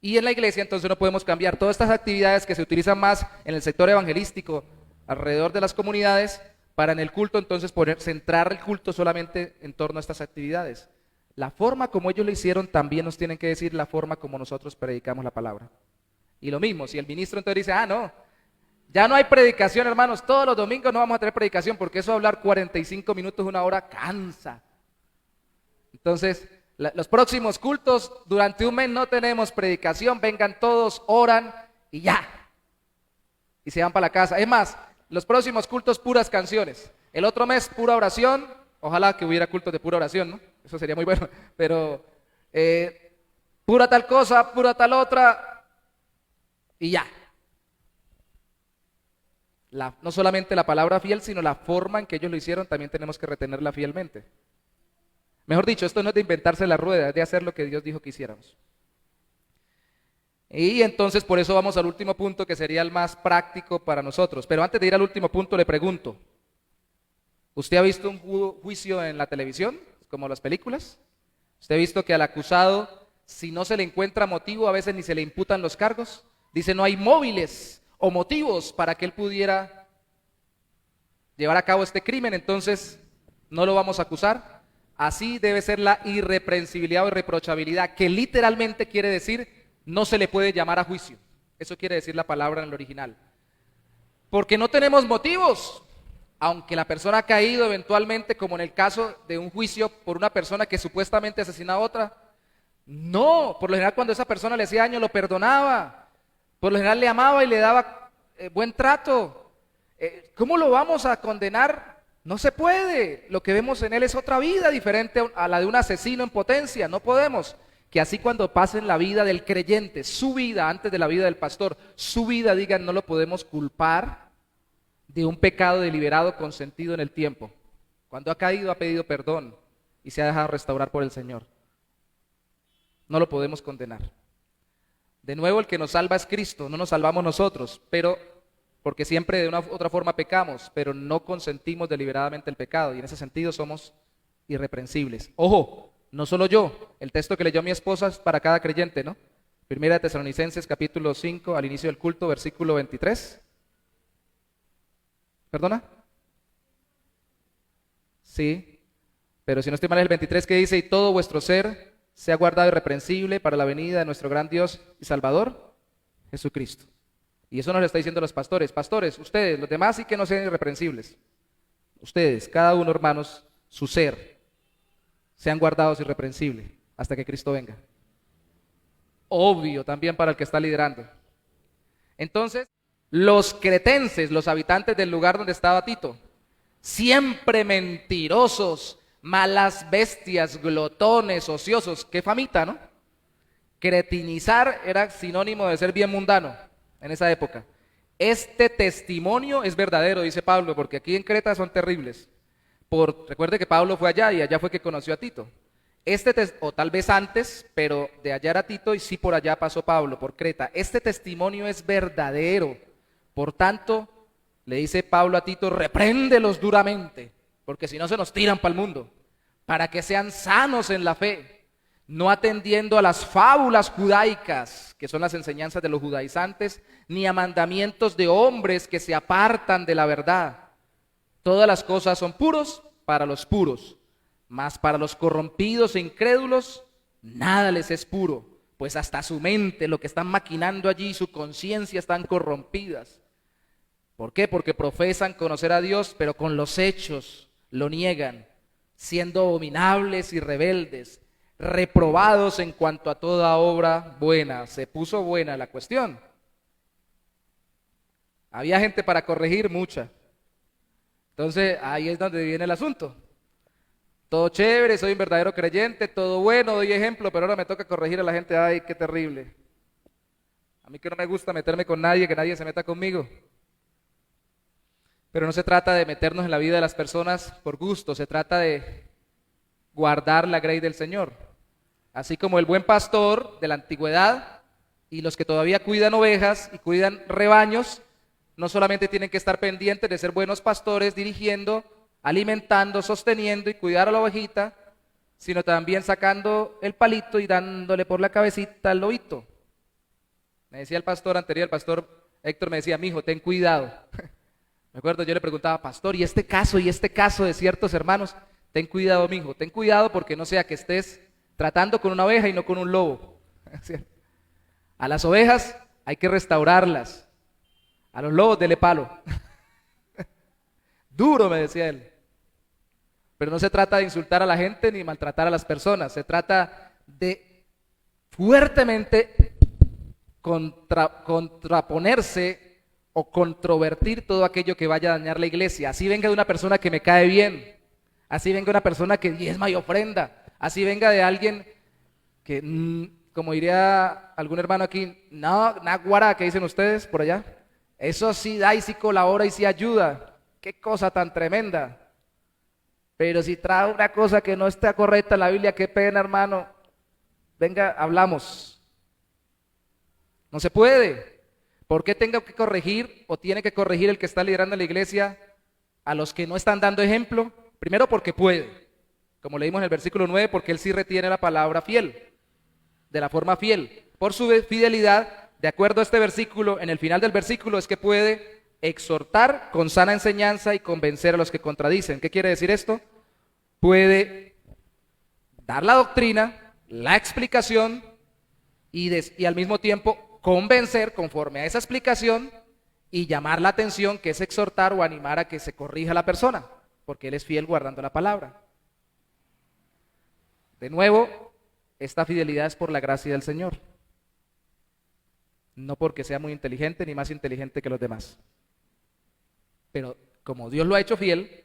Y en la iglesia entonces no podemos cambiar todas estas actividades que se utilizan más en el sector evangelístico alrededor de las comunidades, para en el culto entonces centrar el culto solamente en torno a estas actividades. La forma como ellos lo hicieron también nos tienen que decir la forma como nosotros predicamos la palabra. Y lo mismo, si el ministro entonces dice, no, ya no hay predicación, hermanos, todos los domingos no vamos a tener predicación, porque eso de hablar 45 minutos, una hora, cansa. Entonces, los próximos cultos, durante un mes no tenemos predicación, vengan todos, oran y ya. Y se van para la casa. Es más, los próximos cultos puras canciones. El otro mes pura oración. Ojalá que hubiera cultos de pura oración, ¿no? Eso sería muy bueno. Pero pura tal cosa, pura tal otra y ya. No solamente la palabra fiel, sino la forma en que ellos lo hicieron, también tenemos que retenerla fielmente. Mejor dicho, esto no es de inventarse la rueda, es de hacer lo que Dios dijo que hiciéramos. Y entonces por eso vamos al último punto, que sería el más práctico para nosotros. Pero antes de ir al último punto le pregunto, ¿usted ha visto un juicio en la televisión, como las películas? ¿Usted ha visto que al acusado, si no se le encuentra motivo, a veces ni se le imputan los cargos? Dice, no hay móviles o motivos para que él pudiera llevar a cabo este crimen, entonces no lo vamos a acusar. Así debe ser la irreprensibilidad o irreprochabilidad, que literalmente quiere decir no se le puede llamar a juicio. Eso quiere decir la palabra en el original. Porque no tenemos motivos, aunque la persona ha caído eventualmente, como en el caso de un juicio por una persona que supuestamente asesinó a otra. No, por lo general cuando esa persona le hacía daño lo perdonaba. Por lo general le amaba y le daba buen trato. ¿Cómo lo vamos a condenar? No se puede. Lo que vemos en él es otra vida diferente a la de un asesino en potencia. No podemos. Que así cuando pasen la vida del creyente, su vida antes de la vida del pastor, su vida, digan, no lo podemos culpar de un pecado deliberado consentido en el tiempo. Cuando ha caído ha pedido perdón y se ha dejado restaurar por el Señor. No lo podemos condenar. De nuevo, el que nos salva es Cristo, no nos salvamos nosotros, pero porque siempre de una u otra forma pecamos, pero no consentimos deliberadamente el pecado, y en ese sentido somos irreprensibles. Ojo, no solo yo, el texto que leyó mi esposa es para cada creyente, ¿no? Primera de Tesalonicenses capítulo 5, al inicio del culto, versículo 23. ¿Perdona? Sí, pero si no estoy mal es el 23 que dice, y todo vuestro ser sea guardado irreprensible para la venida de nuestro gran Dios y Salvador, Jesucristo. Y eso nos lo está diciendo los pastores. Pastores, ustedes, los demás sí que no sean irreprensibles. Ustedes, cada uno, hermanos, su ser, sean guardados irreprensibles hasta que Cristo venga. Obvio también para el que está liderando. Entonces, los cretenses, los habitantes del lugar donde estaba Tito, siempre mentirosos, malas bestias, glotones, ociosos. Qué famita, ¿no? Cretinizar era sinónimo de ser bien mundano en esa época. Este testimonio es verdadero, dice Pablo, porque aquí en Creta son terribles. Recuerde que Pablo fue allá y allá fue que conoció a Tito. O tal vez antes, pero de allá era Tito y sí por allá pasó Pablo, por Creta. Este testimonio es verdadero. Por tanto, le dice Pablo a Tito, repréndelos duramente, porque si no se nos tiran para el mundo, para que sean sanos en la fe, no atendiendo a las fábulas judaicas, que son las enseñanzas de los judaizantes, ni a mandamientos de hombres que se apartan de la verdad. Todas las cosas son puros para los puros, mas para los corrompidos e incrédulos, nada les es puro, pues hasta su mente, lo que están maquinando allí, su conciencia están corrompidas. ¿Por qué? Porque profesan conocer a Dios, pero con los hechos lo niegan, siendo abominables y rebeldes, reprobados en cuanto a toda obra buena. Se puso buena la cuestión. Había gente para corregir, mucha. Entonces ahí es donde viene el asunto. Todo chévere, soy un verdadero creyente, todo bueno, doy ejemplo, pero ahora me toca corregir a la gente. Ay, qué terrible. A mí que no me gusta meterme con nadie, que nadie se meta conmigo. Pero no se trata de meternos en la vida de las personas por gusto, se trata de guardar la grey del Señor. Así como el buen pastor de la antigüedad y los que todavía cuidan ovejas y cuidan rebaños, no solamente tienen que estar pendientes de ser buenos pastores, dirigiendo, alimentando, sosteniendo y cuidar a la ovejita, sino también sacando el palito y dándole por la cabecita al lobito. Me decía el pastor anterior, el pastor Héctor me decía, mijo, ten cuidado. Me acuerdo, yo le preguntaba, pastor, y este caso de ciertos hermanos, ten cuidado, mijo, ten cuidado porque no sea que estés tratando con una oveja y no con un lobo. A las ovejas hay que restaurarlas, a los lobos dele palo. Duro, me decía él. Pero no se trata de insultar a la gente ni maltratar a las personas, se trata de fuertemente contraponerse o controvertir todo aquello que vaya a dañar la iglesia. Así venga de una persona que me cae bien, así venga una persona que diezma y ofrenda, así venga de alguien que, como diría algún hermano aquí, no, naguará, ¿qué dicen ustedes por allá? Eso sí da y sí colabora y sí ayuda. Qué cosa tan tremenda. Pero si trae una cosa que no está correcta en la Biblia, qué pena, hermano. Venga, hablamos. No se puede. ¿Por qué tengo que corregir o tiene que corregir el que está liderando la iglesia a los que no están dando ejemplo? Primero porque puede, como leímos en el versículo 9, porque él sí retiene la palabra fiel, de la forma fiel. Por su fidelidad, de acuerdo a este versículo, en el final del versículo es que puede exhortar con sana enseñanza y convencer a los que contradicen. ¿Qué quiere decir esto? Puede dar la doctrina, la explicación y al mismo tiempo convencer conforme a esa explicación y llamar la atención, que es exhortar o animar a que se corrija la persona, porque él es fiel guardando la palabra. De nuevo, esta fidelidad es por la gracia del Señor, no porque sea muy inteligente ni más inteligente que los demás. Pero como Dios lo ha hecho fiel,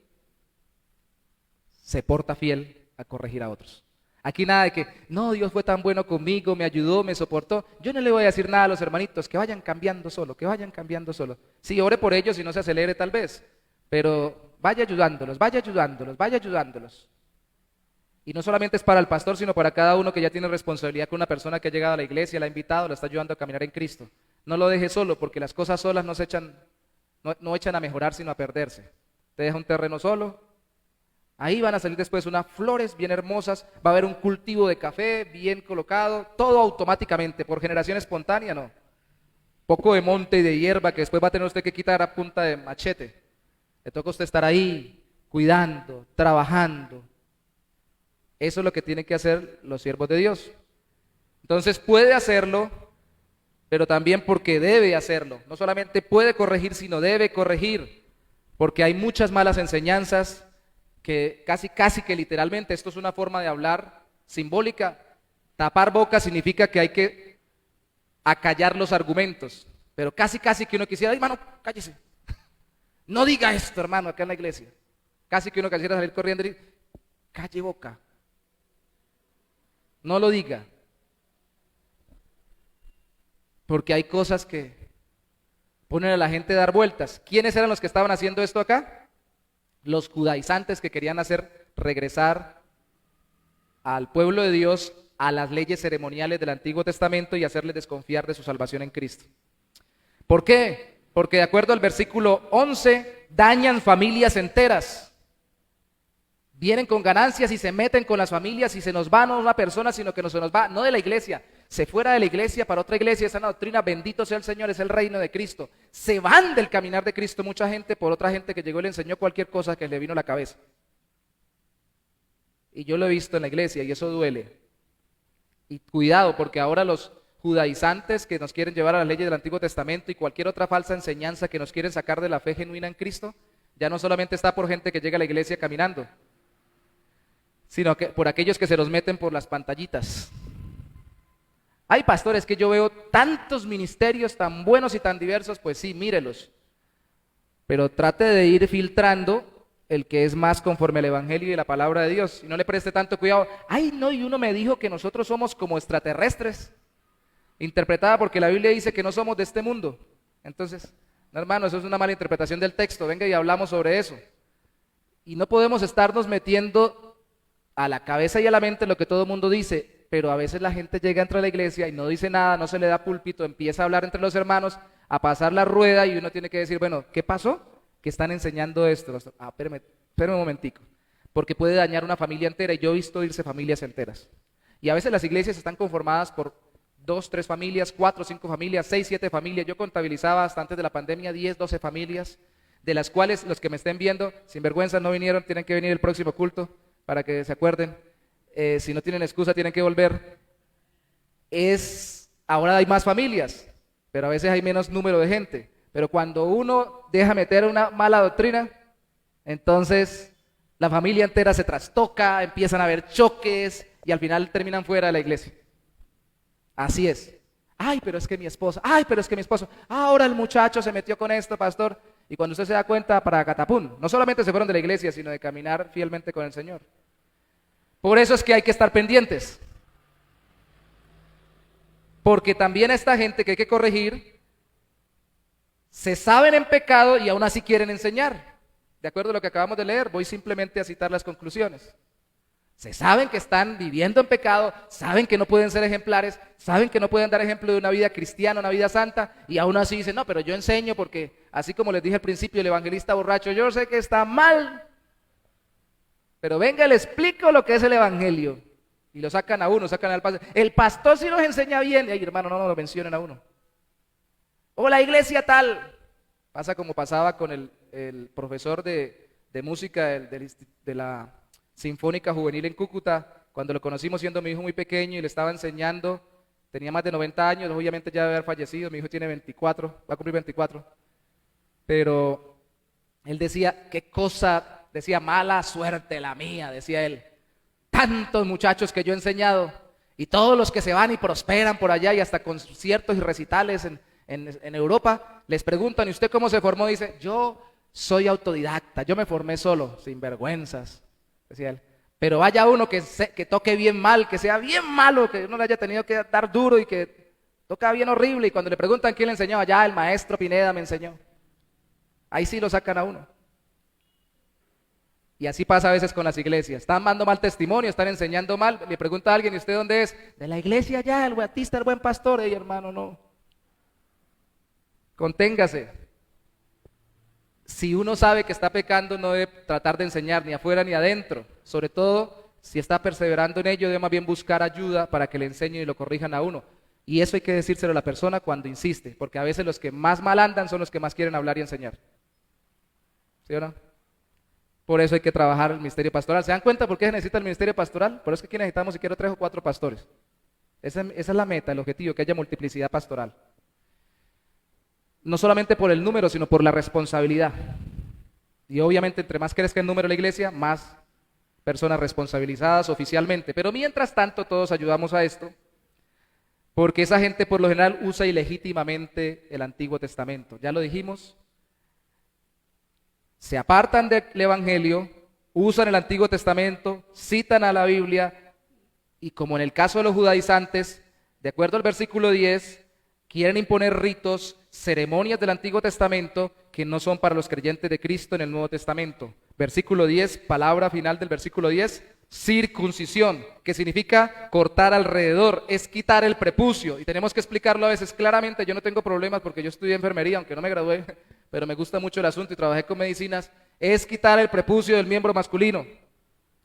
se porta fiel a corregir a otros. Aquí nada de que, no, Dios fue tan bueno conmigo, me ayudó, me soportó. Yo no le voy a decir nada a los hermanitos, que vayan cambiando solo, que vayan cambiando solo. Sí, ore por ellos y no se acelere tal vez, pero vaya ayudándolos, vaya ayudándolos, vaya ayudándolos. Y no solamente es para el pastor, sino para cada uno que ya tiene responsabilidad con una persona que ha llegado a la iglesia, la ha invitado, la está ayudando a caminar en Cristo. No lo deje solo, porque las cosas solas no echan a mejorar, sino a perderse. Te deja un terreno solo. Ahí van a salir después unas flores bien hermosas, va a haber un cultivo de café bien colocado, todo automáticamente, por generación espontánea, no. Poco de monte y de hierba que después va a tener usted que quitar a punta de machete. Le toca a usted estar ahí, cuidando, trabajando. Eso es lo que tienen que hacer los siervos de Dios. Entonces puede hacerlo, pero también porque debe hacerlo. No solamente puede corregir, sino debe corregir, porque hay muchas malas enseñanzas que casi que literalmente, esto es una forma de hablar simbólica. Tapar boca significa que hay que acallar los argumentos, pero casi que uno quisiera, hermano, cállese, no diga esto, hermano, acá en la iglesia. Casi que uno quisiera salir corriendo y decir, calle boca, no lo diga, porque hay cosas que ponen a la gente a dar vueltas. ¿Quiénes eran los que estaban haciendo esto acá? Los judaizantes que querían hacer regresar al pueblo de Dios a las leyes ceremoniales del Antiguo Testamento y hacerles desconfiar de su salvación en Cristo. ¿Por qué? Porque de acuerdo al versículo 11, dañan familias enteras. Vienen con ganancias y se meten con las familias y se nos va no una persona, sino que se nos va, no de la iglesia, se fuera de la iglesia para otra iglesia. Esa doctrina, bendito sea el Señor, es el reino de Cristo. Se van del caminar de Cristo mucha gente por otra gente que llegó y le enseñó cualquier cosa que le vino a la cabeza. Y yo lo he visto en la iglesia y eso duele. Y cuidado, porque ahora los judaizantes que nos quieren llevar a las leyes del Antiguo Testamento y cualquier otra falsa enseñanza que nos quieren sacar de la fe genuina en Cristo, Ya no solamente está por gente que llega a la iglesia caminando, sino que por aquellos que se los meten por las pantallitas. Hay pastores que yo veo tantos ministerios tan buenos y tan diversos, pues sí, mírelos. Pero trate de ir filtrando el que es más conforme al Evangelio y la palabra de Dios. Y no le preste tanto cuidado. Ay, no, y uno me dijo que nosotros somos como extraterrestres. Interpretada porque la Biblia dice que no somos de este mundo. Entonces, no, hermano, eso es una mala interpretación del texto. Venga y hablamos sobre eso. Y no podemos estarnos metiendo a la cabeza y a la mente lo que todo el mundo dice, pero a veces la gente llega entre la iglesia y no dice nada, no se le da púlpito, empieza a hablar entre los hermanos, a pasar la rueda y uno tiene que decir, bueno, ¿qué pasó? Que están enseñando esto. Espérame un momentico, porque puede dañar una familia entera y yo he visto irse familias enteras. Y a veces las iglesias están conformadas por 2, 3 familias, 4, 5 familias, 6, 7 familias. Yo contabilizaba hasta antes de la pandemia 10, 12 familias, de las cuales los que me estén viendo, sin vergüenza no vinieron, tienen que venir el próximo culto para que se acuerden. Si no tienen excusa tienen que volver. Ahora hay más familias, pero a veces hay menos número de gente. Pero cuando uno deja meter una mala doctrina, entonces la familia entera se trastoca, empiezan a haber choques y al final terminan fuera de la iglesia. Así es. Ay, pero es que mi esposa, ay, pero es que mi esposo, ahora el muchacho se metió con esto, pastor. Y cuando usted se da cuenta, para catapum, no solamente se fueron de la iglesia, sino de caminar fielmente con el Señor. Por eso es que hay que estar pendientes. Porque también a esta gente que hay que corregir, se saben en pecado y aún así quieren enseñar. De acuerdo a lo que acabamos de leer, voy simplemente a citar las conclusiones. Se saben que están viviendo en pecado, saben que no pueden ser ejemplares, saben que no pueden dar ejemplo de una vida cristiana, una vida santa, y aún así dicen, no, pero yo enseño porque, así como les dije al principio, el evangelista borracho, yo sé que está mal, pero venga, le explico lo que es el evangelio. Y lo sacan a uno, sacan al pastor. El pastor sí nos enseña bien. Ay, hermano, no lo mencionen a uno. O la iglesia tal. Pasa como pasaba con el profesor de música de la Sinfónica Juvenil en Cúcuta, cuando lo conocimos siendo mi hijo muy pequeño y le estaba enseñando, tenía más de 90 años, obviamente ya debe haber fallecido, mi hijo tiene 24, va a cumplir 24, pero él decía, qué cosa, decía, mala suerte la mía, decía él, tantos muchachos que yo he enseñado y todos los que se van y prosperan por allá y hasta conciertos y recitales en Europa, les preguntan, ¿y usted cómo se formó? Dice, yo soy autodidacta, yo me formé solo, sin vergüenzas. Decía él, pero vaya uno que toque bien mal, que sea bien malo, que uno le haya tenido que dar duro y que toca bien horrible, y cuando le preguntan quién le enseñó, allá el maestro Pineda me enseñó. Ahí sí lo sacan a uno. Y así pasa a veces con las iglesias, están dando mal testimonio, están enseñando mal, le pregunta a alguien, ¿y usted dónde es? De la iglesia allá, el bautista, el buen pastor. Ey, hermano, no. Conténgase. Si uno sabe que está pecando, no debe tratar de enseñar ni afuera ni adentro. Sobre todo, si está perseverando en ello, debe más bien buscar ayuda para que le enseñen y lo corrijan a uno. Y eso hay que decírselo a la persona cuando insiste, porque a veces los que más mal andan son los que más quieren hablar y enseñar. ¿Sí o no? Por eso hay que trabajar el ministerio pastoral. ¿Se dan cuenta por qué se necesita el ministerio pastoral? Por eso es que aquí necesitamos siquiera 3 o 4 pastores. Esa es la meta, el objetivo, que haya multiplicidad pastoral. No solamente por el número, sino por la responsabilidad. Y obviamente, entre más crezca el número de la iglesia, más personas responsabilizadas oficialmente. Pero mientras tanto, todos ayudamos a esto, porque esa gente por lo general usa ilegítimamente el Antiguo Testamento. Ya lo dijimos, se apartan del Evangelio, usan el Antiguo Testamento, citan a la Biblia, y como en el caso de los judaizantes, de acuerdo al versículo 10, quieren imponer ritos, ceremonias del Antiguo Testamento que no son para los creyentes de Cristo en el Nuevo Testamento. Versículo 10, palabra final del versículo 10, circuncisión, que significa cortar alrededor, es quitar el prepucio. Y tenemos que explicarlo a veces claramente. Yo no tengo problemas porque yo estudié enfermería, aunque no me gradué, pero me gusta mucho el asunto y trabajé con medicinas. Es quitar el prepucio del miembro masculino.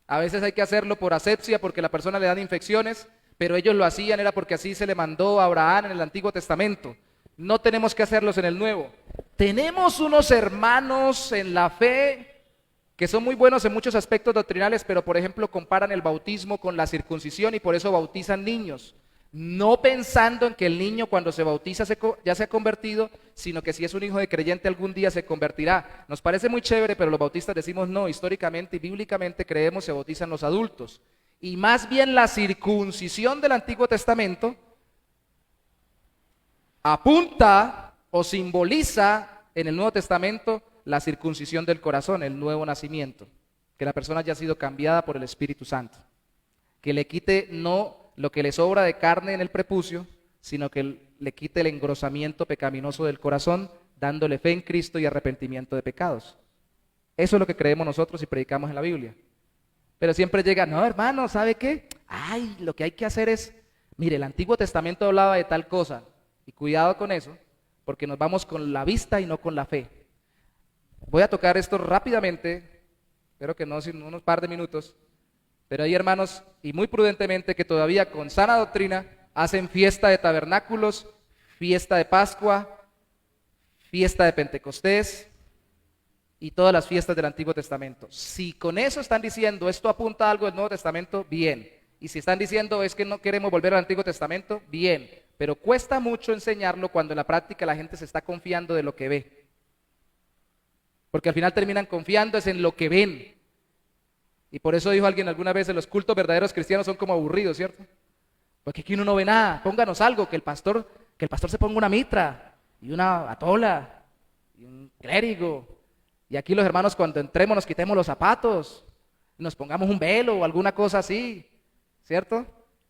A veces hay que hacerlo por asepsia, porque a la persona le dan infecciones, pero ellos lo hacían, era porque así se le mandó a Abraham en el Antiguo Testamento. No tenemos que hacerlos en el Nuevo. Tenemos unos hermanos en la fe que son muy buenos en muchos aspectos doctrinales, pero por ejemplo comparan el bautismo con la circuncisión y por eso bautizan niños. no pensando en que el niño cuando se bautiza ya se ha convertido, sino que si es un hijo de creyente algún día se convertirá. Nos parece muy chévere, pero los bautistas decimos no, históricamente y bíblicamente creemos se bautizan los adultos. Y más bien la circuncisión del Antiguo Testamento apunta o simboliza en el Nuevo Testamento la circuncisión del corazón, el nuevo nacimiento, que la persona haya sido cambiada por el Espíritu Santo, que le quite no lo que le sobra de carne en el prepucio, sino que le quite el engrosamiento pecaminoso del corazón, dándole fe en Cristo y arrepentimiento de pecados. Eso es lo que creemos nosotros y predicamos en la Biblia. Pero siempre llega, no hermano, ¿sabe qué? Ay, lo que hay que hacer es, mire, el Antiguo Testamento hablaba de tal cosa, y cuidado con eso, porque nos vamos con la vista y no con la fe. Voy a tocar esto rápidamente, espero que no sin unos par de minutos, pero hay hermanos, y muy prudentemente, que todavía con sana doctrina hacen fiesta de tabernáculos, fiesta de Pascua, fiesta de Pentecostés y todas las fiestas del Antiguo Testamento. Si con eso están diciendo esto apunta a algo del Nuevo Testamento, bien. Y si están diciendo es que no queremos volver al Antiguo Testamento, bien. Pero cuesta mucho enseñarlo cuando en la práctica la gente se está confiando de lo que ve. Porque al final terminan confiando es en lo que ven. Y por eso dijo alguien alguna vez, los cultos verdaderos cristianos son como aburridos, ¿cierto? Porque aquí uno no ve nada, pónganos algo, que el pastor se ponga una mitra y una atola y un clérigo. Y aquí los hermanos cuando entremos nos quitemos los zapatos, nos pongamos un velo o alguna cosa así, ¿cierto?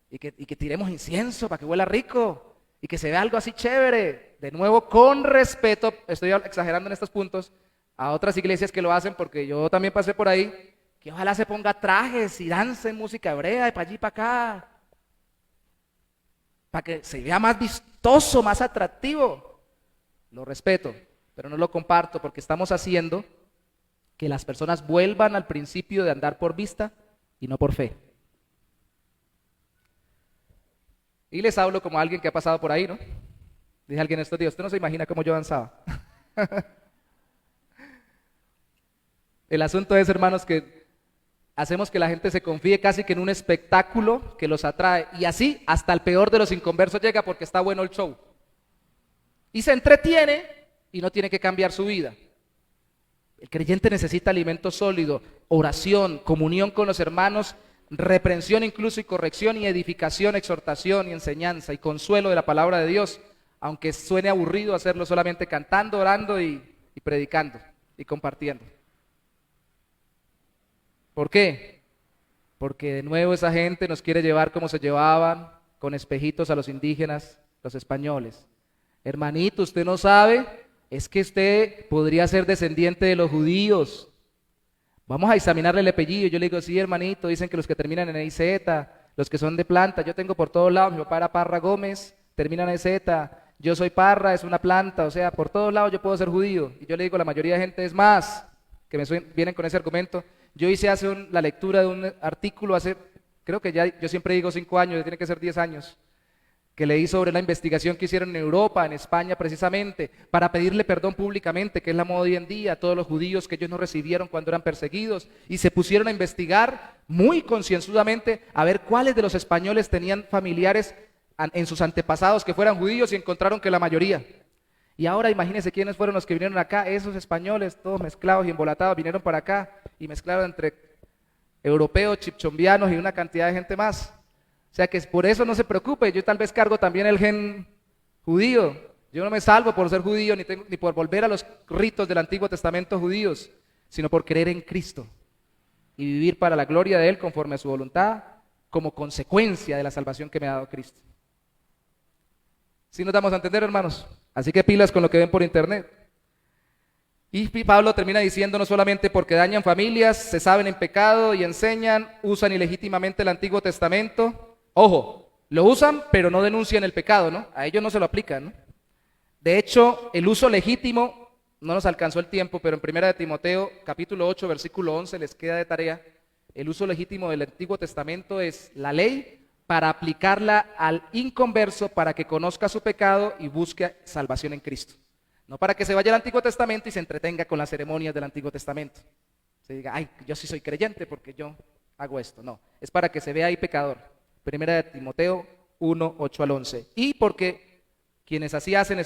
Y que tiremos incienso para que huela rico y que se vea algo así chévere. De nuevo, con respeto, estoy exagerando en estos puntos, a otras iglesias que lo hacen porque yo también pasé por ahí, que ojalá se ponga trajes y dance música hebrea de para allí y para acá, para que se vea más vistoso, más atractivo. Lo respeto, pero no lo comparto porque estamos haciendo que las personas vuelvan al principio de andar por vista y no por fe. Y les hablo como alguien que ha pasado por ahí, ¿no? Dije a alguien estos días, usted no se imagina cómo yo avanzaba. El asunto es, hermanos, que hacemos que la gente se confíe casi que en un espectáculo que los atrae. Y así hasta el peor de los inconversos llega porque está bueno el show. Y se entretiene y no tiene que cambiar su vida. El creyente necesita alimento sólido, oración, comunión con los hermanos, reprensión incluso y corrección y edificación, exhortación y enseñanza y consuelo de la palabra de Dios, aunque suene aburrido hacerlo solamente cantando, orando y predicando y compartiendo. ¿Por qué? Porque de nuevo esa gente nos quiere llevar como se llevaban con espejitos a los indígenas, los españoles. Hermanito, usted no sabe, es que usted podría ser descendiente de los judíos. Vamos a examinarle el apellido. Yo le digo, sí, hermanito, dicen que los que terminan en EZ, los que son de planta, yo tengo por todos lados, mi papá era Parra Gómez, termina en EZ, yo soy Parra, es una planta, o sea, por todos lados yo puedo ser judío. Y yo le digo, la mayoría de gente es más, que vienen con ese argumento. Yo hice la lectura de un artículo hace, creo que ya, yo siempre digo 5 años, tiene que ser 10 años, que leí sobre la investigación que hicieron en Europa, en España precisamente, para pedirle perdón públicamente, que es la moda hoy en día, a todos los judíos que ellos no recibieron cuando eran perseguidos, y se pusieron a investigar muy concienzudamente a ver cuáles de los españoles tenían familiares en sus antepasados que fueran judíos y encontraron que la mayoría. Y ahora imagínense quiénes fueron los que vinieron acá, esos españoles, todos mezclados y embolatados, vinieron para acá y mezclaron entre europeos, chipchombianos y una cantidad de gente más. O sea que por eso no se preocupe, yo tal vez cargo también el gen judío. Yo no me salvo por ser judío ni por volver a los ritos del Antiguo Testamento judíos, sino por creer en Cristo y vivir para la gloria de Él conforme a su voluntad, como consecuencia de la salvación que me ha dado Cristo. ¿Sí nos damos a entender, hermanos? Así que pilas con lo que ven por internet. Y Pablo termina diciendo, no solamente porque dañan familias, se saben en pecado y enseñan, usan ilegítimamente el Antiguo Testamento. Ojo, lo usan pero no denuncian el pecado, ¿no? A ellos no se lo aplican, ¿no? De hecho, el uso legítimo, no nos alcanzó el tiempo, pero en 1 de Timoteo, capítulo 8, versículo 11, les queda de tarea. El uso legítimo del Antiguo Testamento es la ley para aplicarla al inconverso para que conozca su pecado y busque salvación en Cristo. No para que se vaya al Antiguo Testamento y se entretenga con las ceremonias del Antiguo Testamento. Se diga, ay, yo sí soy creyente porque yo hago esto. No, es para que se vea ahí pecador. 1 de Timoteo 1, 8 al 11. Y porque quienes así hacen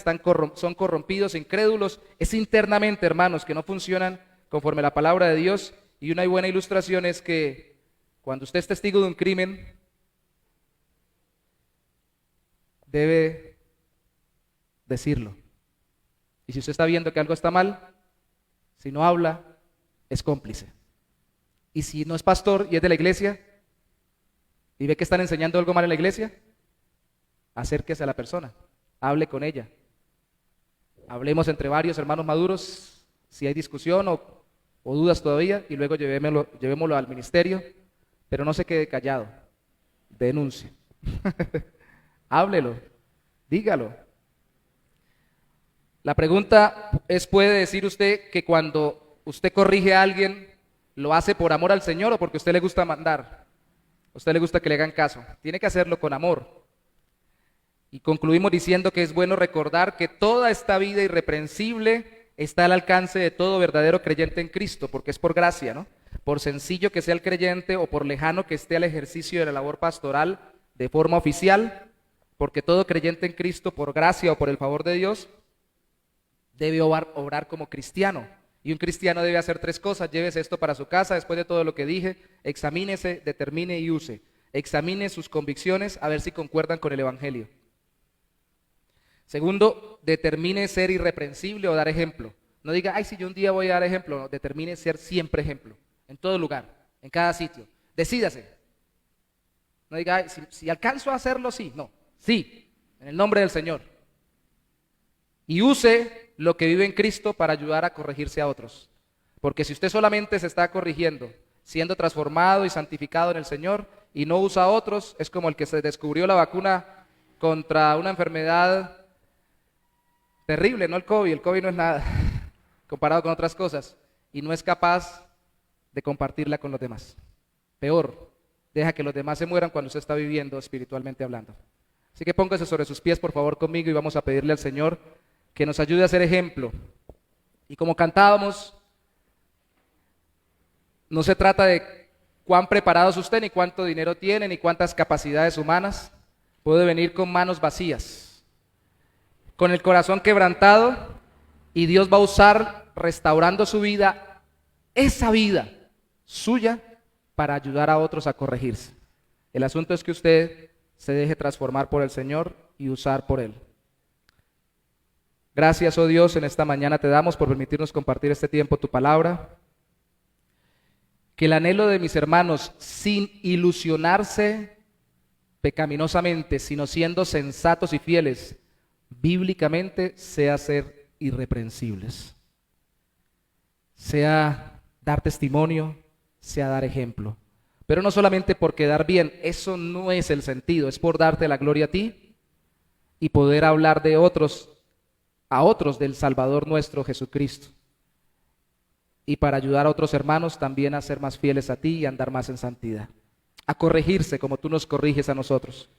son corrompidos, incrédulos, es internamente, hermanos, que no funcionan conforme a la palabra de Dios. Y una buena ilustración es que cuando usted es testigo de un crimen, debe decirlo. Y si usted está viendo que algo está mal, si no habla, es cómplice. Y si no es pastor y es de la iglesia y ve que están enseñando algo mal en la iglesia, acérquese a la persona, hable con ella. Hablemos entre varios hermanos maduros si hay discusión o dudas todavía, y luego llevémoslo al ministerio, pero no se quede callado, denuncie. Háblelo, dígalo. La pregunta es, ¿puede decir usted que cuando usted corrige a alguien lo hace por amor al Señor o porque a usted le gusta mandar? A usted le gusta que le hagan caso. Tiene que hacerlo con amor. Y concluimos diciendo que es bueno recordar que toda esta vida irreprensible está al alcance de todo verdadero creyente en Cristo, porque es por gracia, ¿no? Por sencillo que sea el creyente o por lejano que esté al ejercicio de la labor pastoral de forma oficial, porque todo creyente en Cristo, por gracia o por el favor de Dios, debe obrar como cristiano. Y un cristiano debe hacer 3 cosas. Llévese esto para su casa después de todo lo que dije. Examínese, determine y use. Examine sus convicciones a ver si concuerdan con el Evangelio. Segundo, determine ser irreprensible o dar ejemplo. No diga, ay, si yo un día voy a dar ejemplo. No, determine ser siempre ejemplo. En todo lugar, en cada sitio. Decídase. No diga, ay, si alcanzo a hacerlo, sí. No, sí, en el nombre del Señor. Y use lo que vive en Cristo para ayudar a corregirse a otros. Porque si usted solamente se está corrigiendo, siendo transformado y santificado en el Señor, y no usa a otros, es como el que se descubrió la vacuna contra una enfermedad terrible, no el COVID no es nada, comparado con otras cosas, y no es capaz de compartirla con los demás. Peor, deja que los demás se mueran cuando usted está viviendo espiritualmente hablando. Así que póngase sobre sus pies, por favor, conmigo, y vamos a pedirle al Señor que nos ayude a ser ejemplo. Y como cantábamos, no se trata de cuán preparado es usted, ni cuánto dinero tiene, ni cuántas capacidades humanas. Puede venir con manos vacías, con el corazón quebrantado, y Dios va a usar, restaurando su vida, esa vida suya, para ayudar a otros a corregirse. El asunto es que usted se deje transformar por el Señor y usar por Él. Gracias, oh Dios, en esta mañana te damos por permitirnos compartir este tiempo tu palabra. Que el anhelo de mis hermanos, sin ilusionarse pecaminosamente, sino siendo sensatos y fieles bíblicamente, sea ser irreprensibles, sea dar testimonio, sea dar ejemplo. Pero no solamente por quedar bien, eso no es el sentido, es por darte la gloria a ti y poder hablar de otros, a otros del Salvador nuestro Jesucristo, y para ayudar a otros hermanos también a ser más fieles a ti y a andar más en santidad, a corregirse como tú nos corriges a nosotros.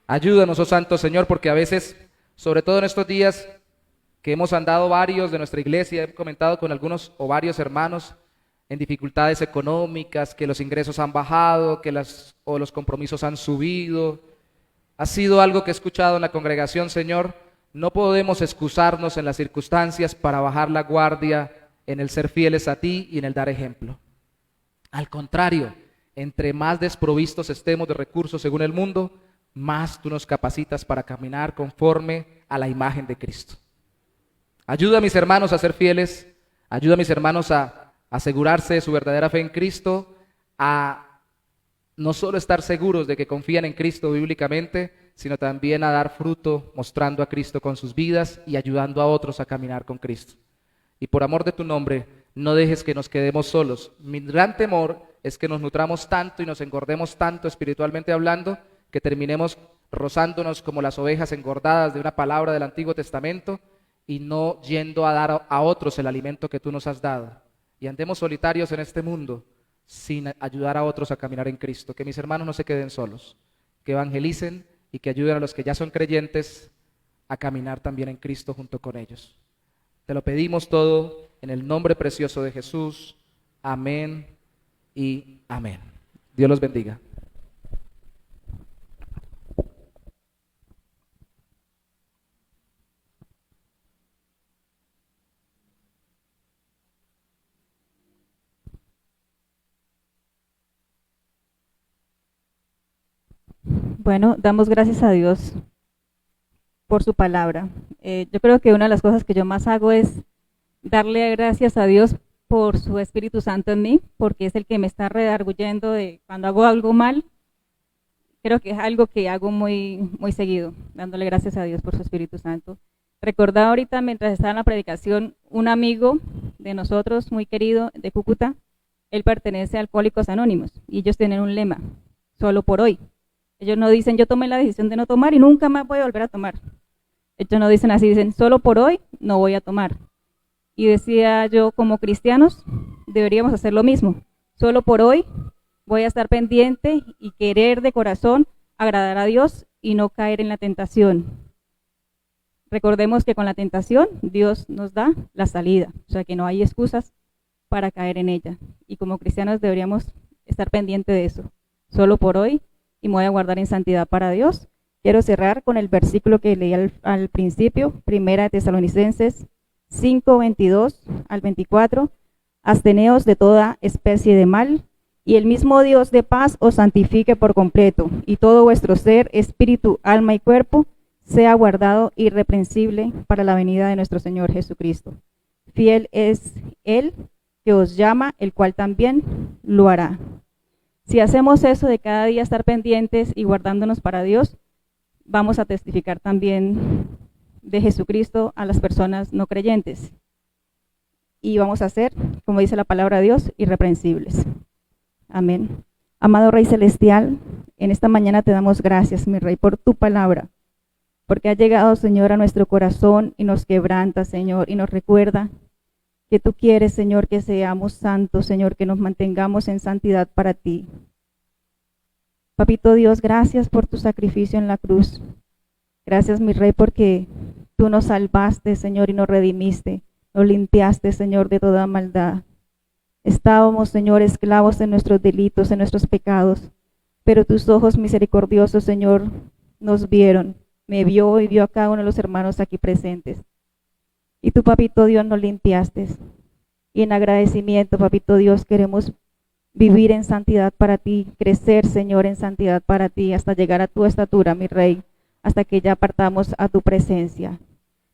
Ayúdanos, oh Santo Señor, porque a veces, sobre todo en estos días que hemos andado varios de nuestra iglesia, he comentado con algunos o varios hermanos en dificultades económicas, que los ingresos han bajado, que los compromisos han subido. Ha sido algo que he escuchado en la congregación, Señor. No podemos excusarnos en las circunstancias para bajar la guardia en el ser fieles a ti y en el dar ejemplo. Al contrario, entre más desprovistos estemos de recursos según el mundo, más tú nos capacitas para caminar conforme a la imagen de Cristo. Ayuda a mis hermanos a ser fieles, ayuda a mis hermanos a asegurarse de su verdadera fe en Cristo, a no solo estar seguros de que confían en Cristo bíblicamente, sino también a dar fruto mostrando a Cristo con sus vidas y ayudando a otros a caminar con Cristo. Y por amor de tu nombre, no dejes que nos quedemos solos. Mi gran temor es que nos nutramos tanto y nos engordemos tanto espiritualmente hablando, que terminemos rozándonos como las ovejas engordadas de una palabra del Antiguo Testamento y no yendo a dar a otros el alimento que tú nos has dado. Y andemos solitarios en este mundo sin ayudar a otros a caminar en Cristo. Que mis hermanos no se queden solos, que evangelicen y que ayuden a los que ya son creyentes a caminar también en Cristo junto con ellos. Te lo pedimos todo en el nombre precioso de Jesús. Amén y amén. Dios los bendiga. Bueno, damos gracias a Dios por su palabra. Yo creo que una de las cosas que yo más hago es darle gracias a Dios por su Espíritu Santo en mí, porque es el que me está redarguyendo de cuando hago algo mal. Creo que es algo que hago muy seguido, dándole gracias a Dios por su Espíritu Santo. Recordaba ahorita, mientras estaba en la predicación, un amigo de nosotros, muy querido, de Cúcuta. Él pertenece a Alcohólicos Anónimos y ellos tienen un lema: solo por hoy. Ellos no dicen, yo tomé la decisión de no tomar y nunca más voy a volver a tomar. Ellos no dicen así, dicen, solo por hoy no voy a tomar. Y decía yo, como cristianos, deberíamos hacer lo mismo. Solo por hoy voy a estar pendiente y querer de corazón agradar a Dios y no caer en la tentación. Recordemos que con la tentación Dios nos da la salida, o sea que no hay excusas para caer en ella. Y como cristianos deberíamos estar pendientes de eso. Solo por hoy, y me voy a guardar en santidad para Dios. Quiero cerrar con el versículo que leí al principio, 1 Tesalonicenses 5, 22 al 24. Absteneos de toda especie de mal, y el mismo Dios de paz os santifique por completo, y todo vuestro ser, espíritu, alma y cuerpo, sea guardado irreprensible para la venida de nuestro Señor Jesucristo. Fiel es Él que os llama, el cual también lo hará. Si hacemos eso de cada día estar pendientes y guardándonos para Dios, vamos a testificar también de Jesucristo a las personas no creyentes. Y vamos a ser, como dice la palabra de Dios, irreprensibles. Amén. Amado Rey Celestial, en esta mañana te damos gracias, mi Rey, por tu palabra, porque ha llegado, Señor, a nuestro corazón y nos quebranta, Señor, y nos recuerda que tú quieres, Señor, que seamos santos, Señor, que nos mantengamos en santidad para ti. Papito Dios, gracias por tu sacrificio en la cruz. Gracias, mi Rey, porque tú nos salvaste, Señor, y nos redimiste. Nos limpiaste, Señor, de toda maldad. Estábamos, Señor, esclavos de nuestros delitos, de nuestros pecados, pero tus ojos misericordiosos, Señor, nos vieron. Me vio y vio a cada uno de los hermanos aquí presentes. Y tú, Papito Dios, nos limpiaste. Y en agradecimiento, Papito Dios, queremos vivir en santidad para ti, crecer, Señor, en santidad para ti, hasta llegar a tu estatura, mi Rey, hasta que ya partamos a tu presencia.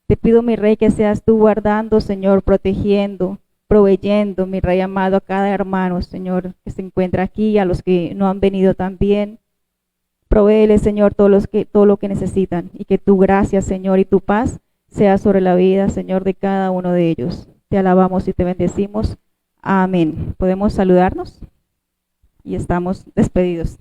Te pido, mi Rey, que seas tú guardando, Señor, protegiendo, proveyendo, mi Rey amado, a cada hermano, Señor, que se encuentra aquí, a los que no han venido también. Provéele, Señor, todo lo que necesitan, y que tu gracia, Señor, y tu paz sea sobre la vida, Señor, de cada uno de ellos. Te alabamos y te bendecimos. Amén. Podemos saludarnos y estamos despedidos.